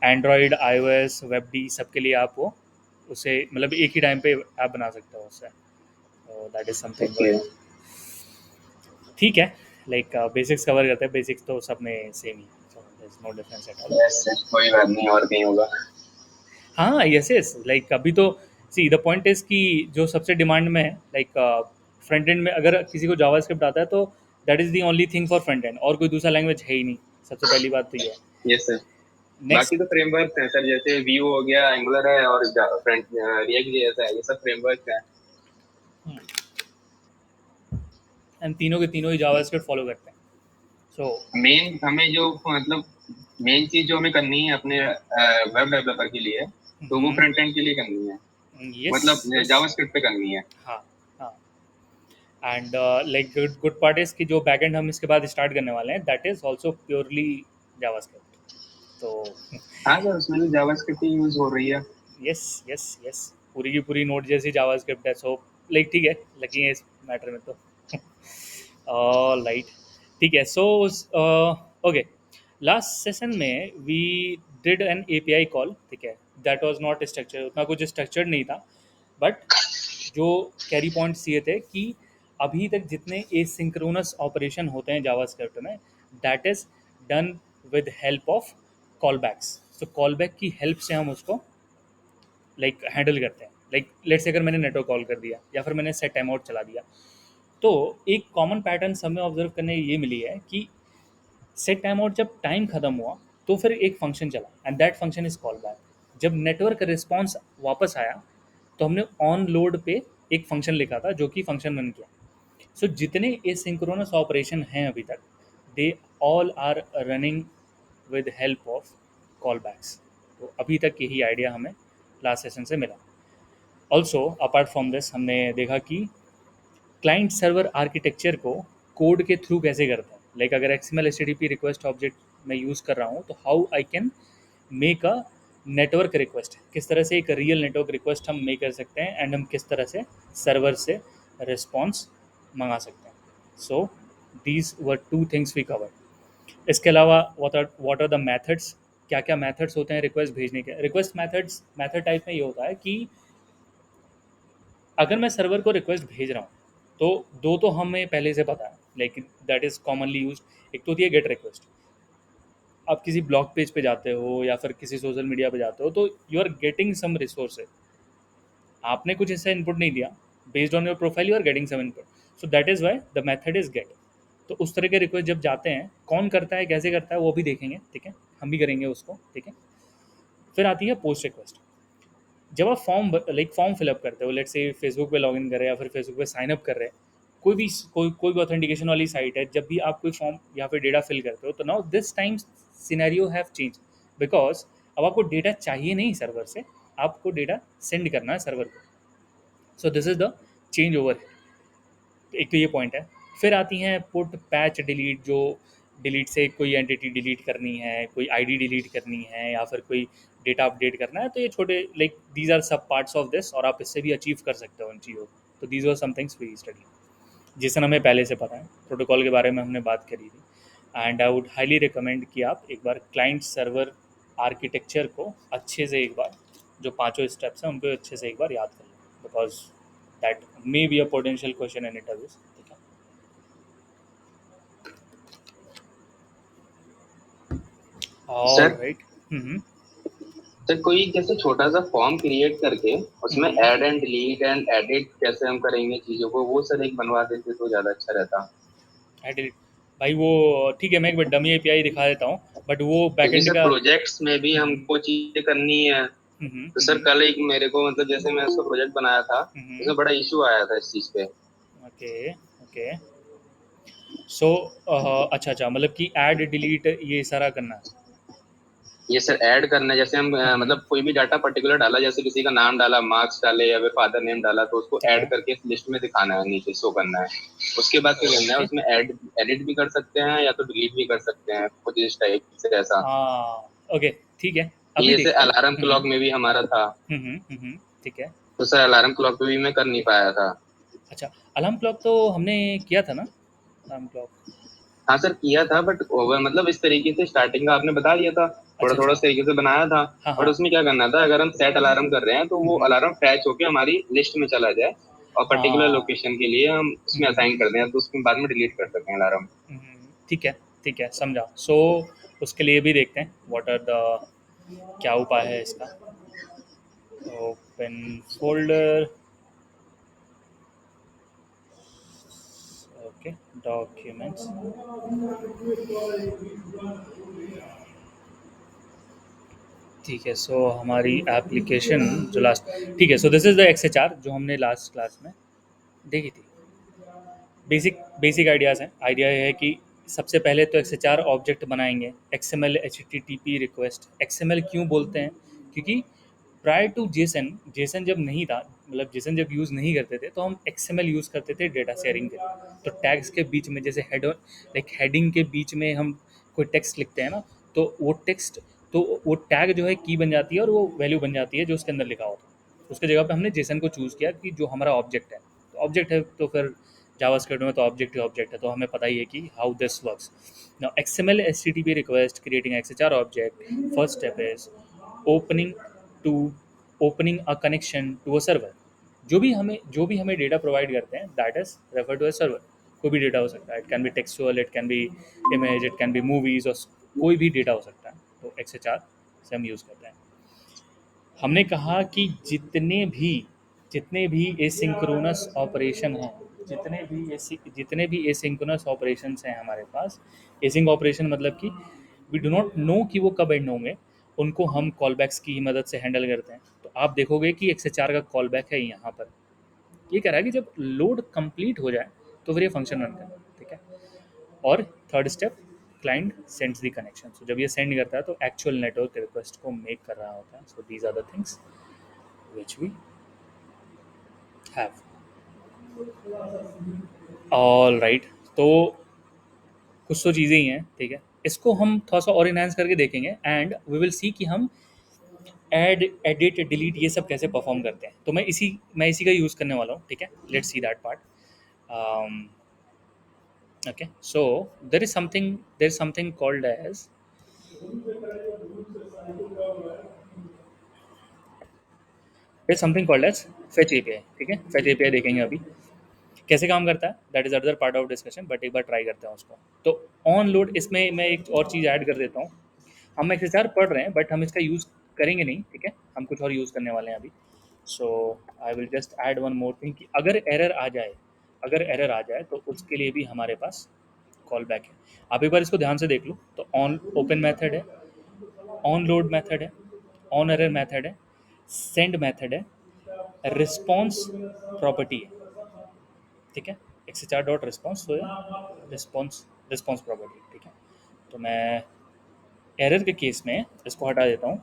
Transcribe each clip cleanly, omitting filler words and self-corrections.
Android, iOS, वेबडी सबके लिए आप वो उसे मतलब एक ही टाइम पे ऐप बना सकते हो उससे। That is something okay. Good. ठीक है, लाइक बेसिक्स कवर करते हैं। बेसिक्स तो सब में सेम ही है, so there is no difference at all. Yes yes, कोई बात नहीं, और कहीं होगा। हाँ, यस यस, लाइक अभी तो सी द पॉइंट इज कि जो सबसे डिमांड में है, लाइक फ्रंट एंड में अगर किसी को जावास्क्रिप्ट आता है तो that is the only thing for front end, और कोई दूसरा लैंग्वेज है ही नहीं। सबसे पहली बात तो ये है। Yes sir. नेक्स्ट। बाकी तो फ्रेमवर्क है सर, जैसे व्यू हो गया, एंगुलर है, और फ्रंट रिएक्ट जेएस है, ये सब फ्रेमवर्क है। एंड तीनों के तीनों ही जावास्क्रिप्ट फॉलो करते हैं। सो मेन हमें जो मतलब मेन चीज जो हमें करनी है अपने वेब डेवलपर के लिए, तो वो फ्रंट एंड के लिए करनी है, यस मतलब यस। जावास्क्रिप्ट पे करनी है। हाँ हाँ। And like good good part is कि जो बैकएंड हम इसके बाद स्टार्ट करने वाले हैं that is also purely JavaScript. तो हाँ सर, उसमें भी जावास्क्रिप्ट ही यूज हो रही है। यस यस यस, पूरी की पूरी नोट जैसी जावास्क्रिप्ट है। सो लाइक ठीक है, लगी है इस मैटर में तो। लाइट। ठीक है, सो ओके, लास्ट सेशन में we did an API call. ठीक है, दैट वाज नॉट स्ट्रक्चर्ड, उतना कुछ स्ट्रक्चर्ड नहीं था, बट जो कैरी पॉइंट्स ये थे कि अभी तक जितने एसिंक्रोनस ऑपरेशन होते हैं जावास्क्रिप्ट में, that is done with help of callbacks. तो कॉलबैक की हेल्प से हम उसको लाइक हैंडल करते हैं। लाइक लेट्स से अगर मैंने नेटवर्क कॉल कर दिया या फिर मैंने सेट टाइम आउट चला दिया, तो एक कॉमन पैटर्न हमें ऑब्जर्व करने ये मिली है कि सेट टाइम आउट जब टाइम खत्म हुआ तो फिर एक फंक्शन चला and that function is call back. जब नेटवर्क रिस्पॉन्स वापस आया तो हमने ऑन लोड पे एक फंक्शन लिखा था जो कि फंक्शन रन किया। सो जितने एसिंक्रोनस ऑपरेशन हैं अभी तक, they all are running with help of callbacks. तो अभी तक यही आइडिया हमें लास्ट सेशन से मिला। ऑल्सो अपार्ट फ्रॉम दिस हमने देखा कि क्लाइंट सर्वर आर्किटेक्चर को कोड के थ्रू कैसे करते हैं। लाइक अगर एक्सएमएल एचटीटीपी रिक्वेस्ट ऑब्जेक्ट मैं यूज़ कर रहा हूँ तो how I can make a network request, किस तरह से एक रियल नेटवर्क रिक्वेस्ट हम मेक कर सकते हैं एंड हम किस तरह से सर्वर से रिस्पॉन्स मंगा सकते हैं। So these were two things we cover. इसके अलावा व्हाट आर द मेथड्स, क्या क्या मेथड्स होते हैं रिक्वेस्ट भेजने के। रिक्वेस्ट मेथड्स मेथड टाइप में ये होता है कि अगर मैं सर्वर को रिक्वेस्ट भेज रहा हूँ तो दो तो हमें पहले से पता है, like that is commonly use. एक तो होती है गेट रिक्वेस्ट। आप किसी ब्लॉग पेज पे जाते हो या फिर किसी सोशल मीडिया पे जाते हो तो you are getting some resources, आपने कुछ ऐसा इनपुट नहीं दिया, based on your profile you are getting some input, so that is why the method is get. तो उस तरह के रिक्वेस्ट जब जाते हैं, कौन करता है कैसे करता है वो भी देखेंगे, ठीक है, हम भी करेंगे उसको, ठीक है। फिर आती है पोस्ट रिक्वेस्ट। जब आप फॉर्म फिलअप करते हो, लेट्स से फेसबुक पे लॉगिन कर रहे हैं या फिर फेसबुक पे साइन अप कर रहे हैं, कोई भी ऑथेंटिकेशन वाली साइट है, जब भी आप कोई फॉर्म या फिर डेटा फिल करते हो तो now this time scenario have change, because अब आपको डेटा चाहिए नहीं सर्वर से, आपको डेटा सेंड करना है सर्वर को। So this is the change over. एक तो ये पॉइंट है। फिर आती हैं पुट, पैच, डिलीट। जो डिलीट से कोई एंटिटी डिलीट करनी है, कोई आईडी डिलीट करनी है या फिर कोई डेटा अपडेट करना है, तो ये छोटे लाइक दीज आर सब पार्ट्स ऑफ दिस, और आप इससे भी अचीव कर सकते हो उन चीज़ों को। तो these are some things we study, जिसन हमें पहले से पता है। प्रोटोकॉल के बारे में हमने बात करी थी। And I would highly recommend कि आप एक बार क्लाइंट सर्वर आर्किटेक्चर को अच्छे से एक बार, जो पांचों स्टेप्स हैं उनको अच्छे से एक बार याद कर लें, because that may be a potential question in interviews, ठीक है। All sir right. Hmm. Sir, कोई जैसे छोटा सा फॉर्म क्रिएट करके उसमें hmm. Add and delete and edit कैसे हम करेंगे चीजों को, वो सर एक बनवा देते तो ज्यादा अच्छा रहता। डिलीट। भाई वो ठीक है, मैं एक बार डमी एपीआई दिखा देता हूँ, बट वो क्योंकि बैकएंड सर का। प्रोजेक्ट्स में भी हम्म। हमको चीजें करनी है। तो सर हम्म। कल एक मेरे को मतलब जैसे मैं उसका प्रोजेक्ट बनाया था, हम्म। उसमें बड़ा इशू आया था इस चीज पे। Okay okay. सो अच्छा अच्छा, मतलब कि ऐड डिलीट ये सारा करना है। ये सर ऐड करना है, जैसे हम हम्म। मतलब कोई भी डाटा पर्टिकुलर डाला, जैसे किसी का नाम डाला, मार्क्स डाले या फिर फादर नेम डाला, तो उसको ठीक ऐड है। करके इस लिस्ट में दिखाना है, नीचे शो करना है। उसके बाद क्या करना है, ओके। उसमें ऐड एडिट भी कर सकते हैं या तो डिलीट भी कर सकते हैं, कुछ इस टाइप से ऐसा। हाँ ओके, ठीक है, ये अभी जैसे देखते हैं। अलार्म हम्म। क्लॉक में भी हमारा था, ठीक है। तो सर अलार्म क्लॉक पे भी मैं कर नहीं पाया था। अच्छा, अलार्म क्लॉक तो हमने किया था ना, अलार्म क्लॉक। हाँ सर, किया था, बट ओवर मतलब इस तरीके से स्टार्टिंग का आपने बता दिया था, थोड़ा अच्छा थोड़ा अच्छा। उस तरीके से बनाया था। हाँ बट हाँ। उसमें क्या करना था, अगर हम सेट अलार्म कर रहे हैं तो वो हम्म, अलार्म फैच होके हमारी लिस्ट में चला जाए, और पर्टिकुलर हाँ। लोकेशन के लिए हम उसमें हम्म, असाइन कर दें, तो उसमें बाद में डिलीट कर सकते हैं अलार्म। ठीक है ठीक है, समझा। सो उसके लिए भी देखते हैं व्हाट आर द, क्या उपाय है इसका। ओपन फोल्डर, ओके, डॉक्यूमेंट्स, ठीक है। सो हमारी एप्लीकेशन जो लास्ट, ठीक है, so this is the XHR जो हमने लास्ट क्लास में देखी थी। बेसिक बेसिक आइडियाज़ हैं। आइडिया ये है कि सबसे पहले तो XHR ऑब्जेक्ट बनाएंगे, XML HTTP रिक्वेस्ट। XML क्यों बोलते हैं? क्योंकि प्रायर टू जेसन, जेसन जब नहीं था, मतलब जेसन जब यूज़ नहीं करते थे, तो हम XML यूज़ करते थे डेटा शेयरिंग के लिए। तो टैग्स के बीच में, जैसे हेड लाइक हेडिंग के बीच में हम कोई टेक्स्ट लिखते हैं ना, तो वो टेक्स्ट, तो वो टैग जो है की बन जाती है और वो वैल्यू बन जाती है जो उसके अंदर लिखा होता है। उसके जगह पे हमने जेसन को चूज़ किया कि जो हमारा ऑब्जेक्ट है, तो ऑब्जेक्ट है तो फिर जावास्क्रिप्ट में तो ऑब्जेक्ट ही ऑब्जेक्ट है, तो हमें पता ही है कि how this works. Now XML HTTP request creating XHR object, first step is opening to opening a connection to a server. जो भी हमें डेटा प्रोवाइड करते हैं, that is refer to a server. कोई भी डेटा हो सकता है, it can be textual, it can be image, it can be movies, और कोई भी डेटा हो सकता है, तो XHR से हम यूज़ करते हैं। हमने कहा कि जितने भी एसिंक्रोनस ऑपरेशन हैं, जितने भी एसिंक्रोनस ऑपरेशंस हैं हमारे पास, एसिंक ऑपरेशन मतलब कि वी डू नॉट नो कि वो कब एंड होंगे, उनको हम कॉलबैक्स की मदद से हैंडल करते हैं। तो आप देखोगे कि XHR का कॉलबैक है यहाँ पर। ये कह रहा है कि जब लोड कंप्लीट हो जाए तो फिर ये फंक्शन रन करें, ठीक है। और third step, client sends the connection. So जब ये सेंड करता है तो एक्चुअल नेटवर्क रिक्वेस्ट को मेक कर रहा होता है। So these are the things which we have. All right, तो कुछ तो चीज़ें ही हैं, ठीक है। इसको हम थोड़ा सा और इनहेंस करके देखेंगे, एंड वी विल सी कि हम ऐड, एडिट, डिलीट ये सब कैसे परफॉर्म करते हैं। तो मैं इसी का यूज़ करने वाला हूँ, ठीक है। Let's see that part. Okay, so there is something called as, fetch API, ठीक है। फेच एपीआई देखेंगे अभी कैसे काम करता है, that is other part of discussion, but एक बार ट्राई करते हैं उसको। तो ऑन लोड, इसमें मैं एक और चीज़ ऐड कर देता हूँ। हम XHR पढ़ रहे हैं बट हम इसका यूज़ करेंगे नहीं, ठीक है। हम कुछ और यूज़ करने वाले हैं अभी। So I will just add one more thing कि अगर एरर आ जाए तो उसके लिए भी हमारे पास कॉल बैक है। आप एक बार इसको ध्यान से देख लो। तो ऑन ओपन मेथड है, ऑन लोड मेथड है, ऑन एरर मेथड है, सेंड मेथड है, रिस्पॉन्स प्रॉपर्टी है, ठीक है। XHR डॉट रिस्पॉन्स, तो रिस्पॉन्स रिस्पॉन्स प्रॉपर्टी, ठीक है। तो मैं एरर के केस में इसको हटा देता हूँ।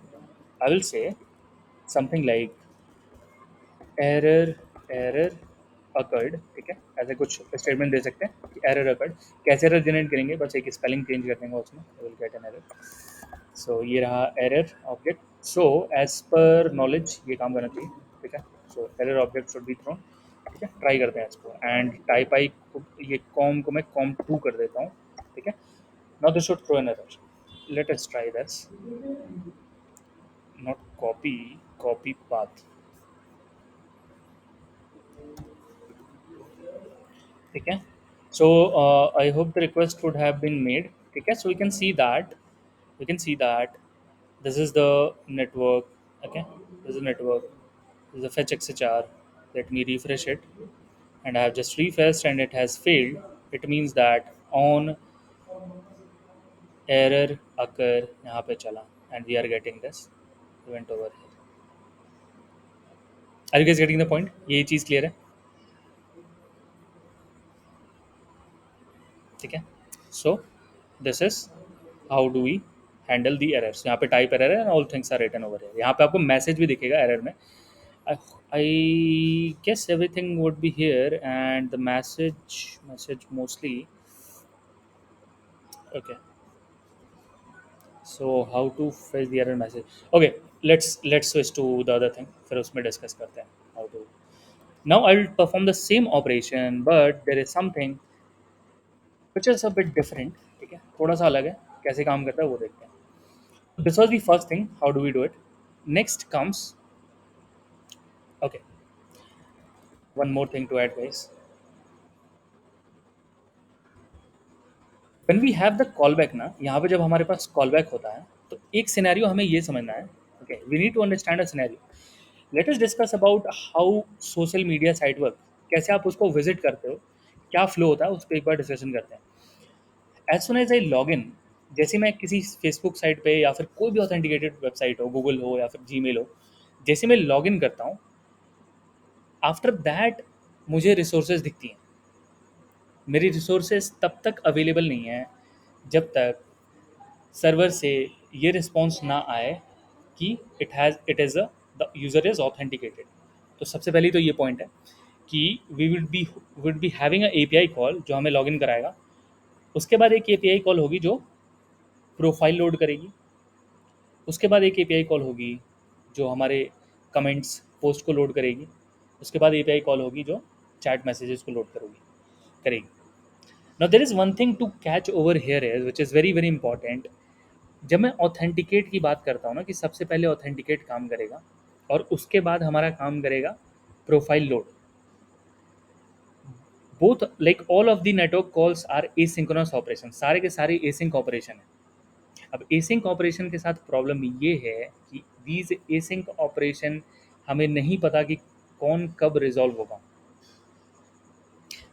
I will say something like error error occurred, ठीक है। ऐसे कुछ स्टेटमेंट दे सकते हैं कि एरर अकर्ड। कैसे एरर जनरेट करेंगे, बस एक स्पेलिंग चेंज कर देंगे उसमें, will get an error. So ये रहा error object. So as per knowledge ये काम करना चाहिए, ठीक है। So error object should be thrown, ठीक है। ट्राई करते हैं इसको, एंड टाइप आई को, ये कॉम को मैं कॉम 2 कर देता हूँ, ठीक है। Now this should throw an error. Let us try this, not copy path, ठीक है। So I hope the request would have been made, ठीक है। So we can see that this is the network, okay, this is the network, this is the fetch XHR. Let me refresh it, and I have just refreshed and it has failed. It means that on error occur यहाँ पे चला, and we are getting this event over here. Are you guys getting the point? ये चीज़ clear है, ठीक है। So this is how do we handle the errors। यहाँ पे type error है and all things are written over here। यहाँ पे आपको मैसेज भी दिखेगा एरर में। I, I guess everything would be here, and the message mostly, okay. So how to fetch the error message? Okay, let's switch to the other thing, फिर उसमें discuss करते हैं how to। Now I will perform the same operation, but there is something which is a bit different, ठीक है, थोड़ा सा अलग है। कैसे काम करता है वो देखते हैं। This was the first thing. How do we do it? Next comes, okay, one more thing to add, guys. When we have the callback ना, यहाँ पे जब हमारे पास callback होता है, तो एक सिनेरियो हमें ये समझना है. Okay, we need to understand a scenario. Let us discuss about how social media site work. कैसे आप उसको विजिट करते हो, क्या फ्लो होता है, उस पर एक बार डिस्कशन करते हैं. As soon as I log in, जैसे मैं किसी फेसबुक साइट पे या फिर कोई भी ऑथेंटिकेटेड वेबसाइट हो, गूगल हो या फिर जीमेल हो, जैसे मैं लॉग इन करता हूँ, आफ्टर दैट मुझे रिसोर्सेज दिखती हैं. मेरी रिसोर्सेज तब तक अवेलेबल नहीं है जब तक सर्वर से ये रिस्पॉन्स ना आए कि it is a the user is authenticated. तो सबसे पहली तो ये पॉइंट है कि we will be having a API call जो हमें लॉगिन कराएगा. उसके बाद एक एपीआई कॉल होगी जो प्रोफाइल लोड करेगी. उसके बाद एक एपीआई कॉल होगी जो हमारे कमेंट्स पोस्ट को लोड करेगी. उसके बाद एपीआई कॉल होगी जो चैट मैसेजेस को लोड करेगी. Now there is one thing to catch over here is which is very very important. जब मैं ऑथेंटिकेट की बात करता हूँ ना, कि सबसे पहले ऑथेंटिकेट काम करेगा और उसके बाद हमारा काम करेगा profile load. Both like all of the network calls are asynchronous operation. सारे के सारे एसिंक ऑपरेशन है. अब एसिंक ऑपरेशन के साथ प्रॉब्लम ये है कि दीज एसिंक ऑपरेशन हमें नहीं पता कि कौन कब रिजॉल्व होगा.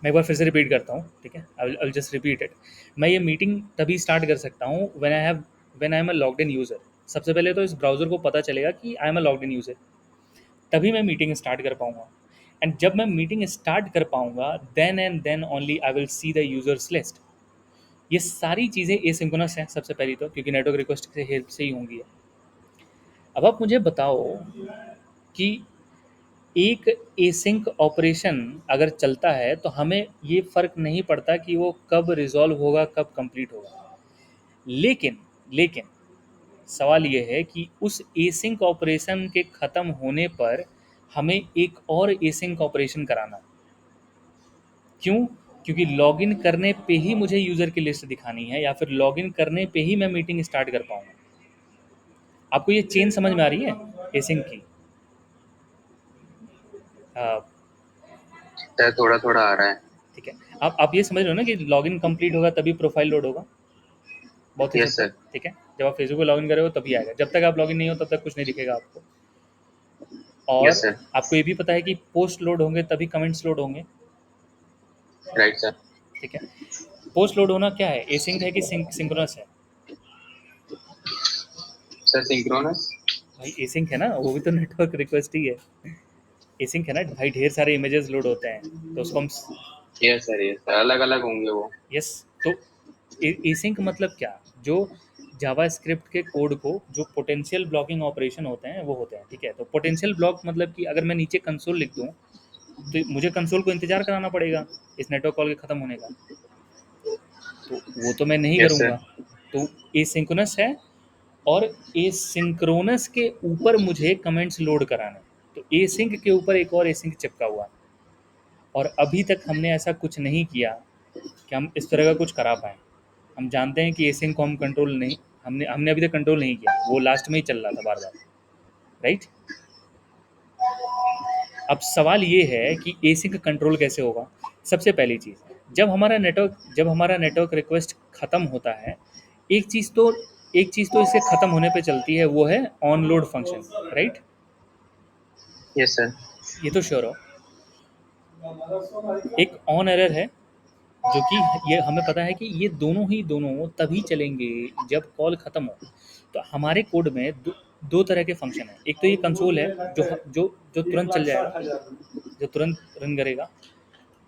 मैं एक बार फिर से रिपीट करता हूँ, ठीक है. आई विल जस्ट रिपीट इट. मैं ये मीटिंग तभी स्टार्ट कर सकता हूँ when I am a logged in user. सबसे पहले तो इस ब्राउज़र को पता चलेगा कि I am a logged in user, तभी मैं मीटिंग स्टार्ट कर पाऊँगा. एंड जब मैं मीटिंग स्टार्ट कर पाऊँगा, then and then only I will see the users list. ये सारी चीज़ें एसिंक्रोनस हैं सबसे पहली तो, क्योंकि नेटवर्क रिक्वेस्ट से हेल्प से ही होंगी. अब आप मुझे बताओ कि एक एसिंक ऑपरेशन अगर चलता है तो हमें ये फ़र्क नहीं पड़ता कि वो कब रिज़ॉल्व होगा, कब कंप्लीट होगा. लेकिन लेकिन सवाल ये है कि उस एसिंक ऑपरेशन के ख़त्म होने पर हमें एक और एसिंक ऑपरेशन कराना. क्यों? क्योंकि लॉगिन करने पे ही मुझे यूज़र की लिस्ट दिखानी है, या फिर लॉगिन करने पे ही मैं मीटिंग स्टार्ट कर पाऊँगा. आपको ये चेन समझ में आ रही है एसिंक की? अ, शायद थोड़ा थोड़ा आ रहा है. ठीक है. आप ये समझ रहे हो ना कि लॉगिन कंप्लीट होगा तभी प्रोफाइल लोड होगा. बहुत ही यस सिंपल, सर. ठीक है. जब आप फेसबुक पे लॉगिन करोगे तभी आएगा. जब तक आप लॉगिन नहीं हो तब तक कुछ नहीं दिखेगा आपको. यस और सर. आपको ये भी पता है कि पोस्ट लोड होंगे तभी कमेंट्स लोड होंगे. Right sir. ठीक है. पोस्ट लोड होना क्या है, एसिंक है कि सिंक्रोनस है? Sir synchronous. भाई एसिंक है ना, वो भी तो नेटवर्क रिक्वेस्ट ही है. एसिंक है ना भाई, ढेर सारे इमेजेस लोड होते हैं तो उसको हम. Yes sir. यस सर, अलग अलग होंगे वो. यस. तो एसिंक मतलब क्या? जो जावा स्क्रिप्ट के कोड को जो पोटेंशियल ब्लॉकिंग ऑपरेशन होते हैं वो होते हैं. ठीक है. तो पोटेंशियल ब्लॉक मतलब कि अगर मैं नीचे कंसोल लिख दूँ तो मुझे कंसोल को इंतजार कराना पड़ेगा इस नेटवर्क कॉल के ख़त्म होने का. तो वो तो मैं नहीं यस करूँगा. सर. तो एसिंक्रोनस है. और एसिंक्रोनस के ऊपर मुझे कमेंट्स लोड कराने. तो एसिंक के ऊपर एक और एसिंक चिपका हुआ है. और अभी तक हमने ऐसा कुछ नहीं किया कि हम इस तरह का कुछ करा पाएँ. हम जानते हैं कि एसिंक को हम कंट्रोल नहीं, हमने हमने अभी तक कंट्रोल नहीं किया. वो लास्ट में ही चल रहा था बार बार. राइट. अब सवाल ये है कि एसिंक कंट्रोल कैसे होगा. सबसे पहली चीज़, जब हमारा नेटवर्क रिक्वेस्ट ख़त्म होता है, एक चीज़ तो एक चीज़ तो इसके ख़त्म होने पे चलती है, वो है on load function. Right. Yes sir. ये तो श्योर हो. एक ऑन एरर है जो कि ये हमें पता है कि ये दोनों ही दोनों तभी चलेंगे जब कॉल ख़त्म हो. तो हमारे कोड में दो तरह के फंक्शन हैं. एक तो ये कंसोल है जो जो जो तुरंत चल जाएगा, जो तुरंत रन करेगा.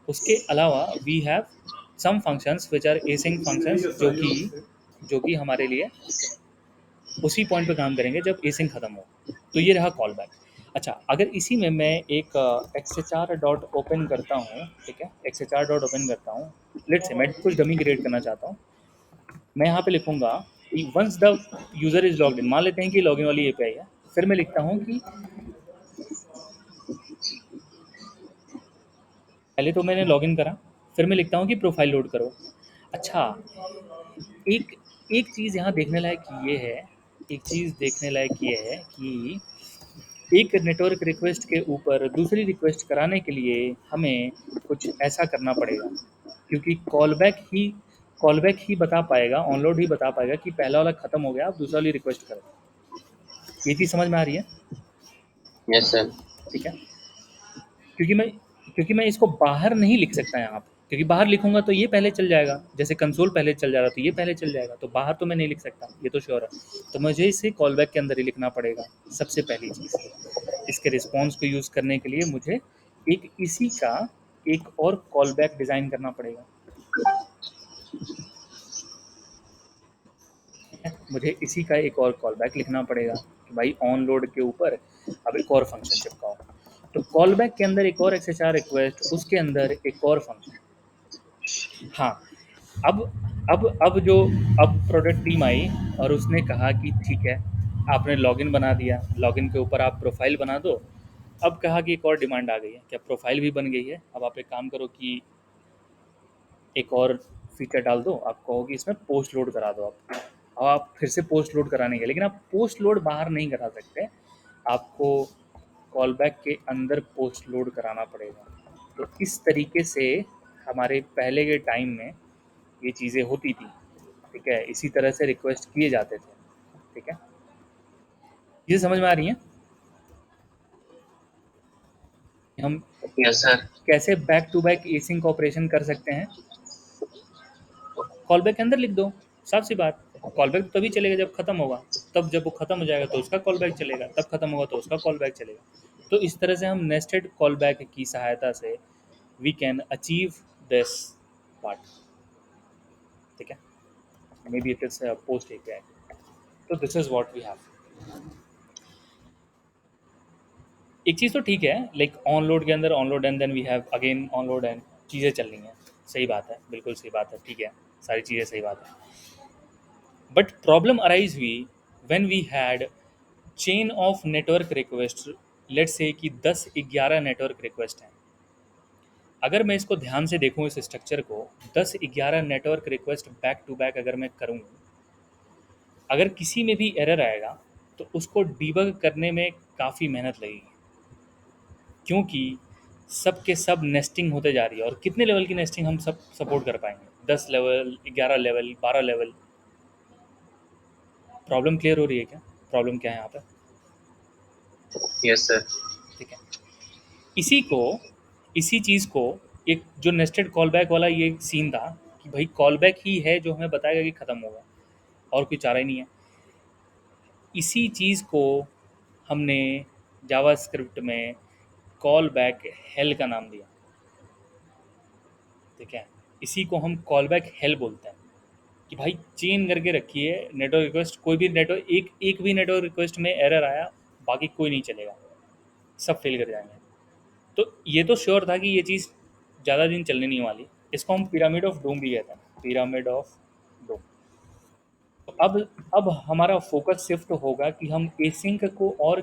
उसके अलावा we have some functions which are async functions जो कि हमारे लिए उसी पॉइंट पे काम करेंगे जब एसिंक ख़त्म हो. तो ये रहा कॉल बैक. अच्छा, अगर इसी में मैं एक x H R dot open करता हूँ, ठीक है, x H R dot open करता हूँ. लेट से मैं कुछ डमी क्रिएट करना चाहता हूँ. मैं यहाँ पे लिखूंगा कि once the user is logged in. मान लेते हैं कि लॉगिन वाली एपीआई है. फिर मैं लिखता हूँ कि पहले तो मैंने लॉगिन करा, फिर मैं लिखता हूँ कि प्रोफाइल लोड करो. अच्छा, एक एक चीज़ यहाँ देखने लायक ये है एक चीज़ देखने लायक ये है कि एक नेटवर्क रिक्वेस्ट के ऊपर दूसरी रिक्वेस्ट कराने के लिए हमें कुछ ऐसा करना पड़ेगा, क्योंकि कॉलबैक ही बता पाएगा, ऑनलोड ही बता पाएगा कि पहला वाला ख़त्म हो गया, आप दूसरा वाली रिक्वेस्ट करो। ये चीज़ समझ में आ रही है? Yes sir. ठीक है। क्योंकि मैं क्योंकि मैं इसको बाहर नहीं लिख सकता यहाँ पे, क्योंकि बाहर लिखूंगा तो ये पहले चल जाएगा, जैसे कंसोल पहले चल जा रहा तो ये पहले चल जाएगा, तो बाहर तो मैं नहीं लिख सकता, ये तो श्योर है। तो मुझे इसे कॉलबैक के अंदर ही लिखना पड़ेगा। सबसे पहली चीज़, इसके रिस्पॉन्स को यूज़ करने के लिए मुझे एक इसी का एक और कॉलबैक डिज़ाइन करना पड़ेगा। मुझे इसी का एक और कॉलबैक लिखना पड़ेगा कि भाई ऑन लोड के ऊपर अब एक और फंक्शन चिपकाओ। तो कॉलबैक के अंदर एक और एक्सएचआर रिक्वेस्ट, उसके अंदर एक और फंक्शन। हाँ, अब अब प्रोडक्ट टीम आई और उसने कहा कि ठीक है, आपने लॉगिन बना दिया, लॉगिन के ऊपर आप प्रोफाइल बना दो। अब कहा कि एक और डिमांड आ गई है, क्या प्रोफाइल भी बन गई है, अब आप एक काम करो कि एक और फीचर डाल दो, आप कहो कि इसमें पोस्ट लोड करा दो। आप अब आप फिर से पोस्ट लोड कराने के, लेकिन आप पोस्ट लोड बाहर नहीं करा सकते, आपको कॉलबैक के अंदर पोस्ट लोड कराना पड़ेगा। तो इस तरीके से हमारे पहले के टाइम में ये चीज़ें होती थी। ठीक है, इसी तरह से रिक्वेस्ट किए जाते थे। ठीक है, ये समझ में आ रही है हम यस सर। कैसे back to back async operation कर सकते हैं? कॉल बैक के अंदर लिख दो, साफ सी बात। कॉल बैक तभी चलेगा जब खत्म होगा, तब जब वो खत्म हो जाएगा तो उसका कॉल बैक चलेगा, तब खत्म होगा तो उसका कॉल बैक चलेगा। तो इस तरह से हम नेस्टेड कॉल बैक की सहायता से we can achieve this part. ठीक है, may be it is post API. तो this is what we have. एक चीज़ तो ठीक है, लाइक ऑनलोड के अंदर onload and then we have again onload and चीज़ें चल रही हैं। सही बात है, बिल्कुल सही बात है, ठीक है, सारी चीज़ें सही बात है। बट प्रॉब्लम अराइज हुई when we had chain of network request. Let's say कि 10-11 नेटवर्क रिक्वेस्ट हैं। अगर मैं इसको ध्यान से देखूं इस स्ट्रक्चर को, 10-11 network request back to back अगर मैं करूं, अगर किसी में भी एरर आएगा तो उसको डीबग करने में काफ़ी मेहनत लगेगी, क्योंकि सब के सब नेस्टिंग होते जा रही है। और कितने लेवल की नेस्टिंग हम सब सपोर्ट कर पाएंगे? 10 level, 11 level, 12 level. Problem clear हो रही है क्या? प्रॉब्लम क्या है यहाँ पे? Yes sir. ठीक है, इसी को इसी चीज़ को, एक जो नेस्टेड कॉल बैक वाला ये सीन था कि भाई कॉल बैक ही है जो हमें बताएगा कि ख़त्म होगा, और कोई चारा ही नहीं है। इसी चीज़ को हमने जावास्क्रिप्ट में कॉल बैक हेल का नाम दिया। ठीक है, इसी को हम कॉल बैक हेल बोलते हैं कि भाई चेन करके रखिए नेटवर्क रिक्वेस्ट। कोई भी नेटवर्क, एक एक भी नेटवर्क रिक्वेस्ट में एरर आया, बाकी कोई नहीं चलेगा, सब फेल कर जाएंगे। तो ये तो श्योर था कि ये चीज़ ज़्यादा दिन चलने नहीं वाली। इसको हम पिरामिड ऑफ डूम भी कहते हैं, पिरामिड ऑफ डूम। तो अब हमारा फोकस शिफ्ट होगा कि हम एसिंक को और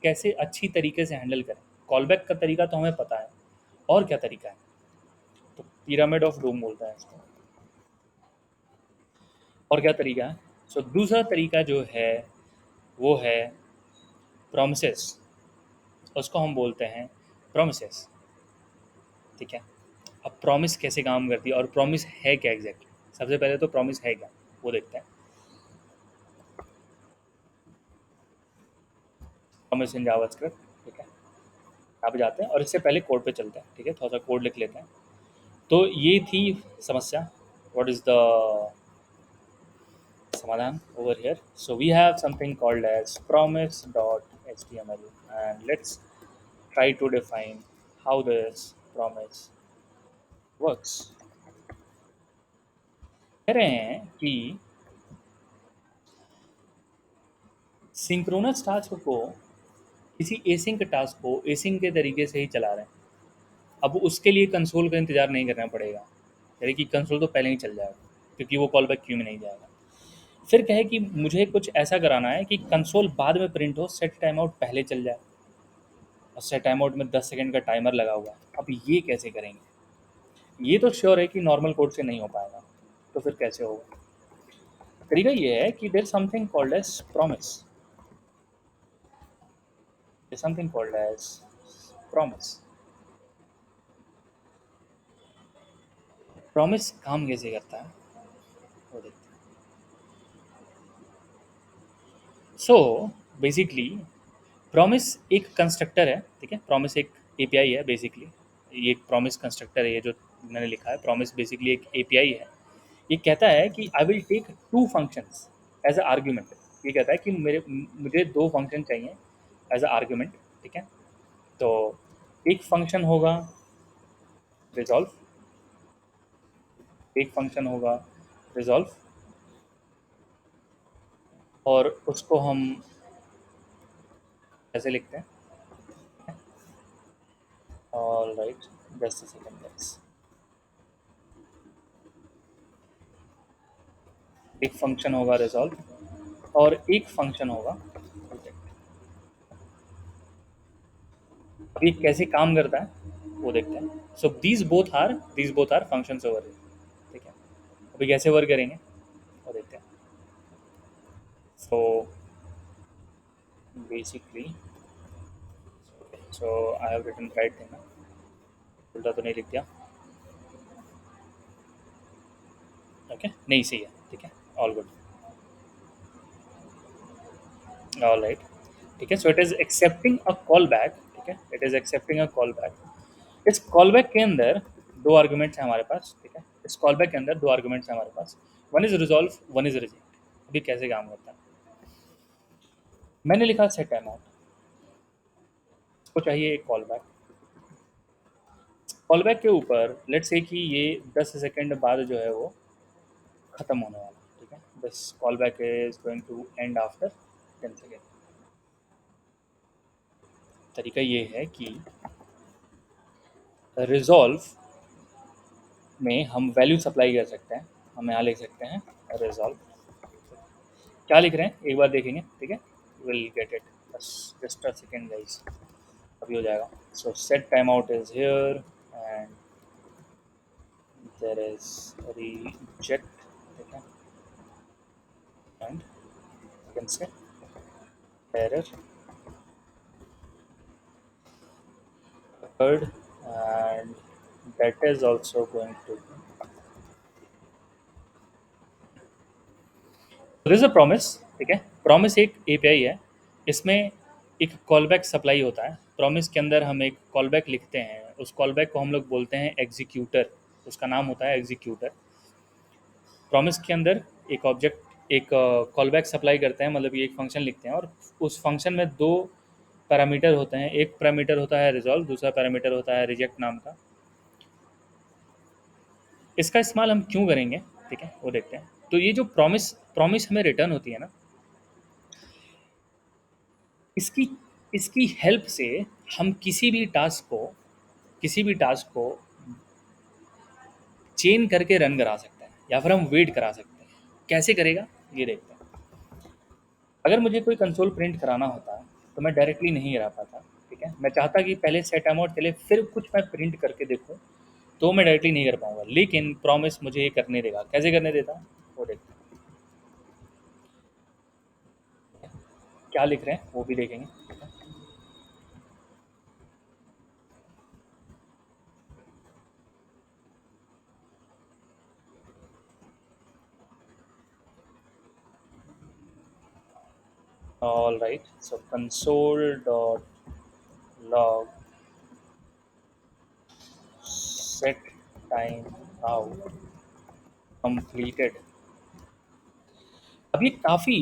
कैसे अच्छी तरीके से हैंडल करें। कॉलबैक का तरीका तो हमें पता है, और क्या तरीका है? तो पिरामिड ऑफ डूम बोलता है इसको। और क्या तरीका है? सो दूसरा तरीका जो है वो है प्रोमिसेस। उसको हम बोलते हैं प्रोमिसेस। ठीक है, अब प्रॉमिस कैसे काम करती है और प्रॉमिस है क्या एग्जैक्टली? सबसे पहले तो प्रॉमिस है क्या वो देखते हैं। Promise in JavaScript. ठीक है, यहाँ पे जाते हैं और इससे पहले कोड पे चलते हैं। ठीक है, थोड़ा सा कोड लिख लेते हैं। तो ये थी समस्या, व्हाट इज द समाधान over here. So we have something called as promise.html, and let's try to define how this promise works। कह रहे हैं कि सिंक्रोनस टास्क को, किसी एसिंक टास्क को एसिंक के तरीके से ही चला रहे हैं। अब उसके लिए कंसोल का इंतज़ार नहीं करना पड़ेगा, यानी कि कंसोल तो पहले ही चल जाएगा, क्योंकि वो कॉल बैक क्यू में नहीं जाएगा। फिर कहे कि मुझे कुछ ऐसा कराना है कि कंसोल बाद में प्रिंट हो, सेट टाइम आउट पहले चल जाए, और सेट टाइम आउट में 10 सेकंड का टाइमर लगा हुआ है। अब ये कैसे करेंगे? ये तो श्योर है कि नॉर्मल कोड से नहीं हो पाएगा, तो फिर कैसे होगा? तरीका ये है कि there something called as promise, there something called as promise. Promise काम कैसे करता है वो देखते हैं। सो बेसिकली प्रॉमिस एक कंस्ट्रक्टर है, ठीक है। प्रॉमिस एक एपीआई है बेसिकली। ये एक प्रॉमिस कंस्ट्रक्टर है, ये जो मैंने लिखा है प्रॉमिस बेसिकली एक एपीआई है। ये कहता है कि I will take two functions as a argument. ये कहता है कि मुझे दो फंक्शन चाहिए एज अ आर्ग्यूमेंट, ठीक है। तो एक फंक्शन होगा रिजॉल्व, एक फंक्शन होगा रिजॉल्व, और उसको हम ऐसे लिखते हैं। All right, just a second guys. एक फंक्शन होगा रिजॉल्व और एक फंक्शन होगा reject। अब ये कैसे काम करता है वो देखते हैं। So these both are functions over, ठीक है। अभी कैसे वर्क करेंगे वो देखते हैं। So basically, so I have written right thing ना, उल्टा तो नहीं लिख दिया। ओके, नहीं सही है, ठीक है। ऑल गुड, ऑल राइट, ठीक है। So it is accepting a call back, ठीक है। It is accepting a call back. इस कॉल बैक के अंदर दो आर्गुमेंट्स हैं हमारे पास, ठीक है। इस कॉल बैक के अंदर दो आर्गुमेंट्स हैं हमारे पास, one is resolve, one is reject. अभी कैसे काम करता है, मैंने लिखा सेट टाइम आउट, उसको चाहिए एक कॉल बैक। कॉल बैक के ऊपर लेट्स से कि ये 10 सेकंड बाद जो है वो खत्म होने वाला है, ठीक है। This call back is going to end after 10 second. तरीका ये है कि रिजॉल्व में हम वैल्यू सप्लाई कर सकते हैं। हम यहाँ लिख सकते हैं रिजॉल्व, क्या लिख रहे हैं एक बार देखेंगे, ठीक है। विल गेट इट, बस जस्ट अ सेकेंड गाइस, अभी हो जाएगा। So set time out is here and there is reject, ठीक है। And you can say error occurred, and that is also going to this a promise, ठीक है। Promise एक API है, इसमें एक कॉलबैक सप्लाई होता है। प्रॉमिस के अंदर हम एक कॉलबैक लिखते हैं, उस कॉलबैक को हम लोग बोलते हैं एग्जीक्यूटर, उसका नाम होता है एग्जीक्यूटर। प्रॉमिस के अंदर एक ऑब्जेक्ट एक कॉलबैक सप्लाई करते हैं, मतलब ये एक फंक्शन लिखते हैं, और उस फंक्शन में दो पैरामीटर होते हैं। एक पैरामीटर होता है रिजॉल्व, दूसरा पैरामीटर होता है रिजेक्ट नाम का। इसका इस्तेमाल हम क्यों करेंगे, ठीक है, वो देखते हैं। तो ये जो प्रॉमिस प्रॉमिस हमें रिटर्न होती है ना, इसकी इसकी हेल्प से हम किसी भी टास्क को चेन करके रन करा सकते हैं, या फिर हम वेट करा सकते हैं। कैसे करेगा ये देखते हैं। अगर मुझे कोई कंसोल प्रिंट कराना होता तो मैं डायरेक्टली नहीं करा पाता, ठीक है। मैं चाहता कि पहले सेट अमाउंट चले फिर कुछ मैं प्रिंट करके देखूँ, तो मैं डायरेक्टली नहीं कर पाऊंगा। लेकिन प्रॉमिस मुझे ये करने देगा। कैसे करने देता वो देखते हैं। क्या लिख रहे हैं वो भी देखेंगे। All right, so console.log set time out completed। अब ये काफ़ी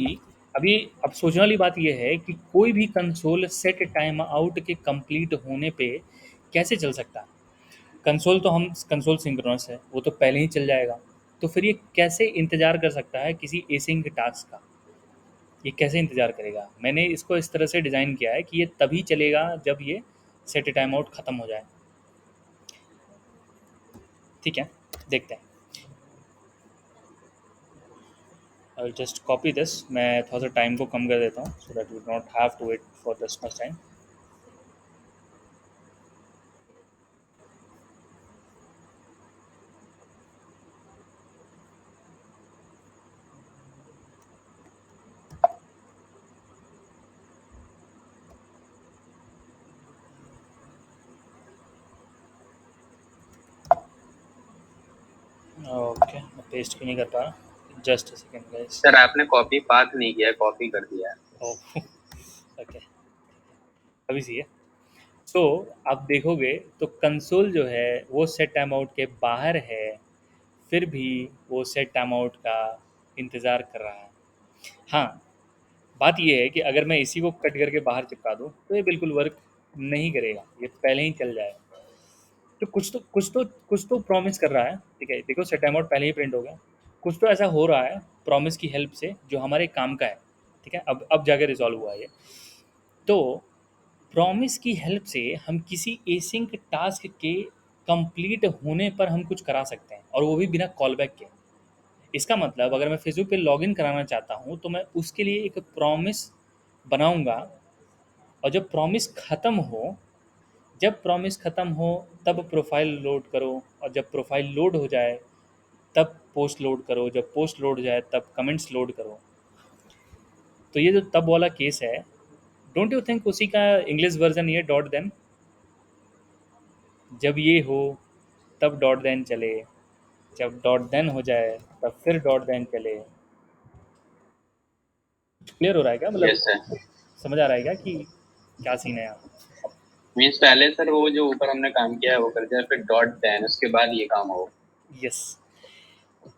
अभी अब सोचने वाली बात ये है कि कोई भी कंसोल सेट टाइम आउट के कंप्लीट होने पे कैसे चल सकता है। कंसोल सिंक्रोनस है, वो तो पहले ही चल जाएगा। तो फिर ये कैसे इंतज़ार कर सकता है किसी एसिंक टास्क का, ये कैसे इंतज़ार करेगा। मैंने इसको इस तरह से डिज़ाइन किया है कि ये तभी चलेगा जब ये सेट टाइम आउट ख़त्म हो जाए, ठीक है। देखते हैं। आई जस्ट कॉपी दिस, मैं थोड़ा सा टाइम को कम कर देता हूँ so that we not have to wait for this much time. Okay, मैं पेस्ट क्यों नहीं कर पा रहा, just a second guys. Sir आपने कॉपी पाथ नहीं किया, कॉपी कर दिया है। ओह ओके, अभी सी है। तो आप देखोगे तो कंसोल जो है वो सेट टाइम आउट के बाहर है, फिर भी वो सेट टाइम आउट का इंतज़ार कर रहा है। हाँ, बात ये है कि अगर मैं इसी को कट करके बाहर चिपका दूँ तो ये बिल्कुल वर्क नहीं करेगा, ये पहले ही चल जाएगा। तो कुछ तो प्रॉमिस कर रहा है, ठीक है, देखो सेट टाइम आउट पहले ही प्रिंट हो गया, कुछ तो ऐसा हो रहा है प्रॉमिस की हेल्प से जो हमारे काम का है, ठीक है, अब जाके रिजॉल्व हुआ है ये। तो प्रॉमिस की हेल्प से हम किसी एसिंक टास्क के कंप्लीट होने पर हम कुछ करा सकते हैं, और वो भी बिना कॉल बैक के। इसका मतलब अगर मैं फेसबुक पे लॉगिन कराना चाहता हूँ तो मैं उसके लिए एक प्रॉमिस बनाऊंगा, और जब प्रॉमिस ख़त्म हो तब प्रोफाइल लोड करो, और जब प्रोफाइल लोड हो जाए तब पोस्ट लोड करो, जब पोस्ट लोड हो जाए तब कमेंट्स लोड करो। तो ये जो तब वाला केस है, डोंट यू थिंक उसी का इंग्लिश वर्जन ये डॉट देन, जब ये हो तब डॉट देन चले, जब डॉट देन हो जाए तब फिर डॉट देन चले। क्लियर हो रहा है क्या, मतलब यस सर। समझ आ रहा है क्या कि क्या सीन है यहाँ? मीन्स पहले सर वो जो ऊपर हमने काम किया है वो कर दिया, फिर डॉट देन उसके बाद ये काम हो। यस,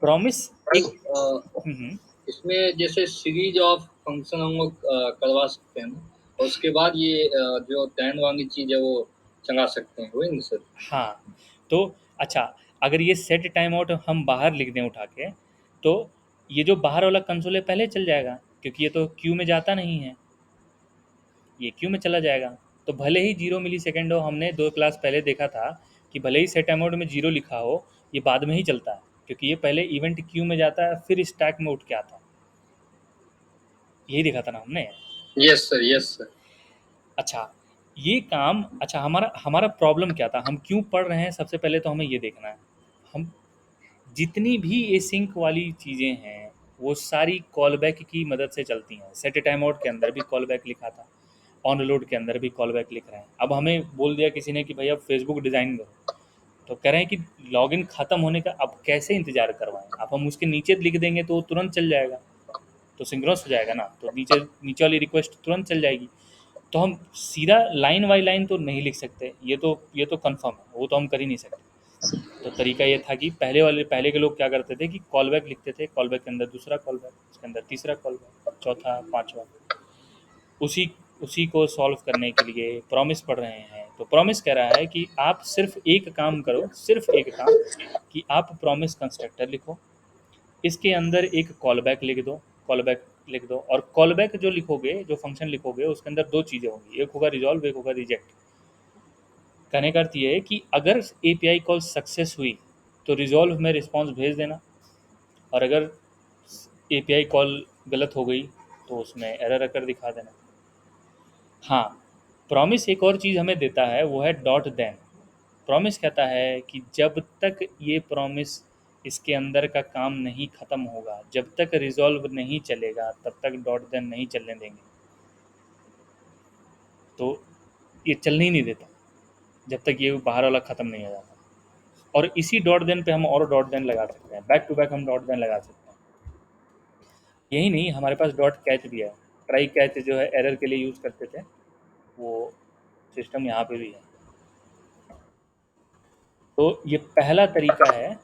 प्रॉमिस बस एक। हम्म, इसमें जैसे सीरीज ऑफ फंक्शन हम लोग करवा सकते हैं ना, और उसके बाद ये जो दैन वाली चीज है वो चला सकते हैं, वही ना सर? हाँ, तो अच्छा, अगर ये सेट टाइम आउट हम बाहर लिख दें उठा के, तो ये जो बाहर वाला कंसोल है पहले चल जाएगा, क्योंकि ये तो क्यू में जाता नहीं है, ये क्यू में चला जाएगा। तो भले ही 0 मिली सेकेंड हो, हमने 2 क्लास पहले देखा था कि भले ही सेट टाइम आउट में 0 लिखा हो, ये बाद में ही चलता है, क्योंकि ये पहले इवेंट क्यू में जाता है फिर स्टैक में उठ के आता है। यही देखा था ना हमने। Yes sir, yes sir. अच्छा, ये काम, अच्छा, हमारा हमारा प्रॉब्लम क्या था, हम क्यों पढ़ रहे हैं, सबसे पहले तो हमें ये देखना है। हम जितनी भी एसिंक वाली चीज़ें हैं वो सारी कॉल बैक की मदद से चलती हैं। सेट टाइम आउट के अंदर भी कॉल बैक लिखा था, ऑन लोड के अंदर भी कॉल बैक लिख रहे हैं। अब हमें बोल दिया किसी ने कि भाई अब फेसबुक डिज़ाइन करो, तो कह रहे हैं कि लॉगिन ख़त्म होने का अब कैसे इंतज़ार करवाएं, अब हम उसके नीचे लिख देंगे तो वो तुरंत चल जाएगा, तो सिंक्रोनस हो जाएगा ना, तो नीचे नीचे वाली रिक्वेस्ट तुरंत चल जाएगी। तो हम सीधा लाइन बाई लाइन तो नहीं लिख सकते, ये तो कंफर्म है, वो तो हम कर ही नहीं सकते। तो तरीका ये था कि पहले के लोग क्या करते थे कि कॉल बैक लिखते थे, कॉल बैक के अंदर दूसरा कॉल बैक, उसके अंदर तीसरा कॉल बैक, चौथा, पांचवा। उसी उसी को सॉल्व करने के लिए प्रॉमिस पढ़ रहे हैं। तो प्रॉमिस कह रहा है कि आप सिर्फ एक काम करो, सिर्फ एक काम, कि आप प्रॉमिस कंस्ट्रक्टर लिखो, इसके अंदर एक कॉल बैक लिख दो, कॉल बैक लिख दो, और कॉल बैक जो लिखोगे, जो फंक्शन लिखोगे, उसके अंदर दो चीज़ें होंगी, एक होगा रिजॉल्व, एक होगा रिजेक्ट। कहने का अर्थ ये है कि अगर एपीआई कॉल सक्सेस हुई तो रिजॉल्व में रिस्पॉन्स भेज देना, और अगर एपीआई कॉल गलत हो गई तो उसमें एरर अकर दिखा देना। हाँ, प्रॉमिस एक और चीज़ हमें देता है, वो है डॉट देन। प्रॉमिस कहता है कि जब तक ये प्रॉमिस, इसके अंदर का काम नहीं ख़त्म होगा, जब तक रिजॉल्व नहीं चलेगा तब तक डॉट देन नहीं चलने देंगे। तो ये चलने ही नहीं देता जब तक ये बाहर वाला ख़त्म नहीं हो जाता। और इसी डॉट देन पे हम और डॉट देन लगा सकते हैं, बैक टू बैक हम डॉट देन लगा सकते हैं। यही नहीं, हमारे पास डॉट कैच भी है। ट्राई कैच जो है एरर के लिए यूज़ करते थे, वो सिस्टम यहाँ पे भी है। तो ये पहला तरीका है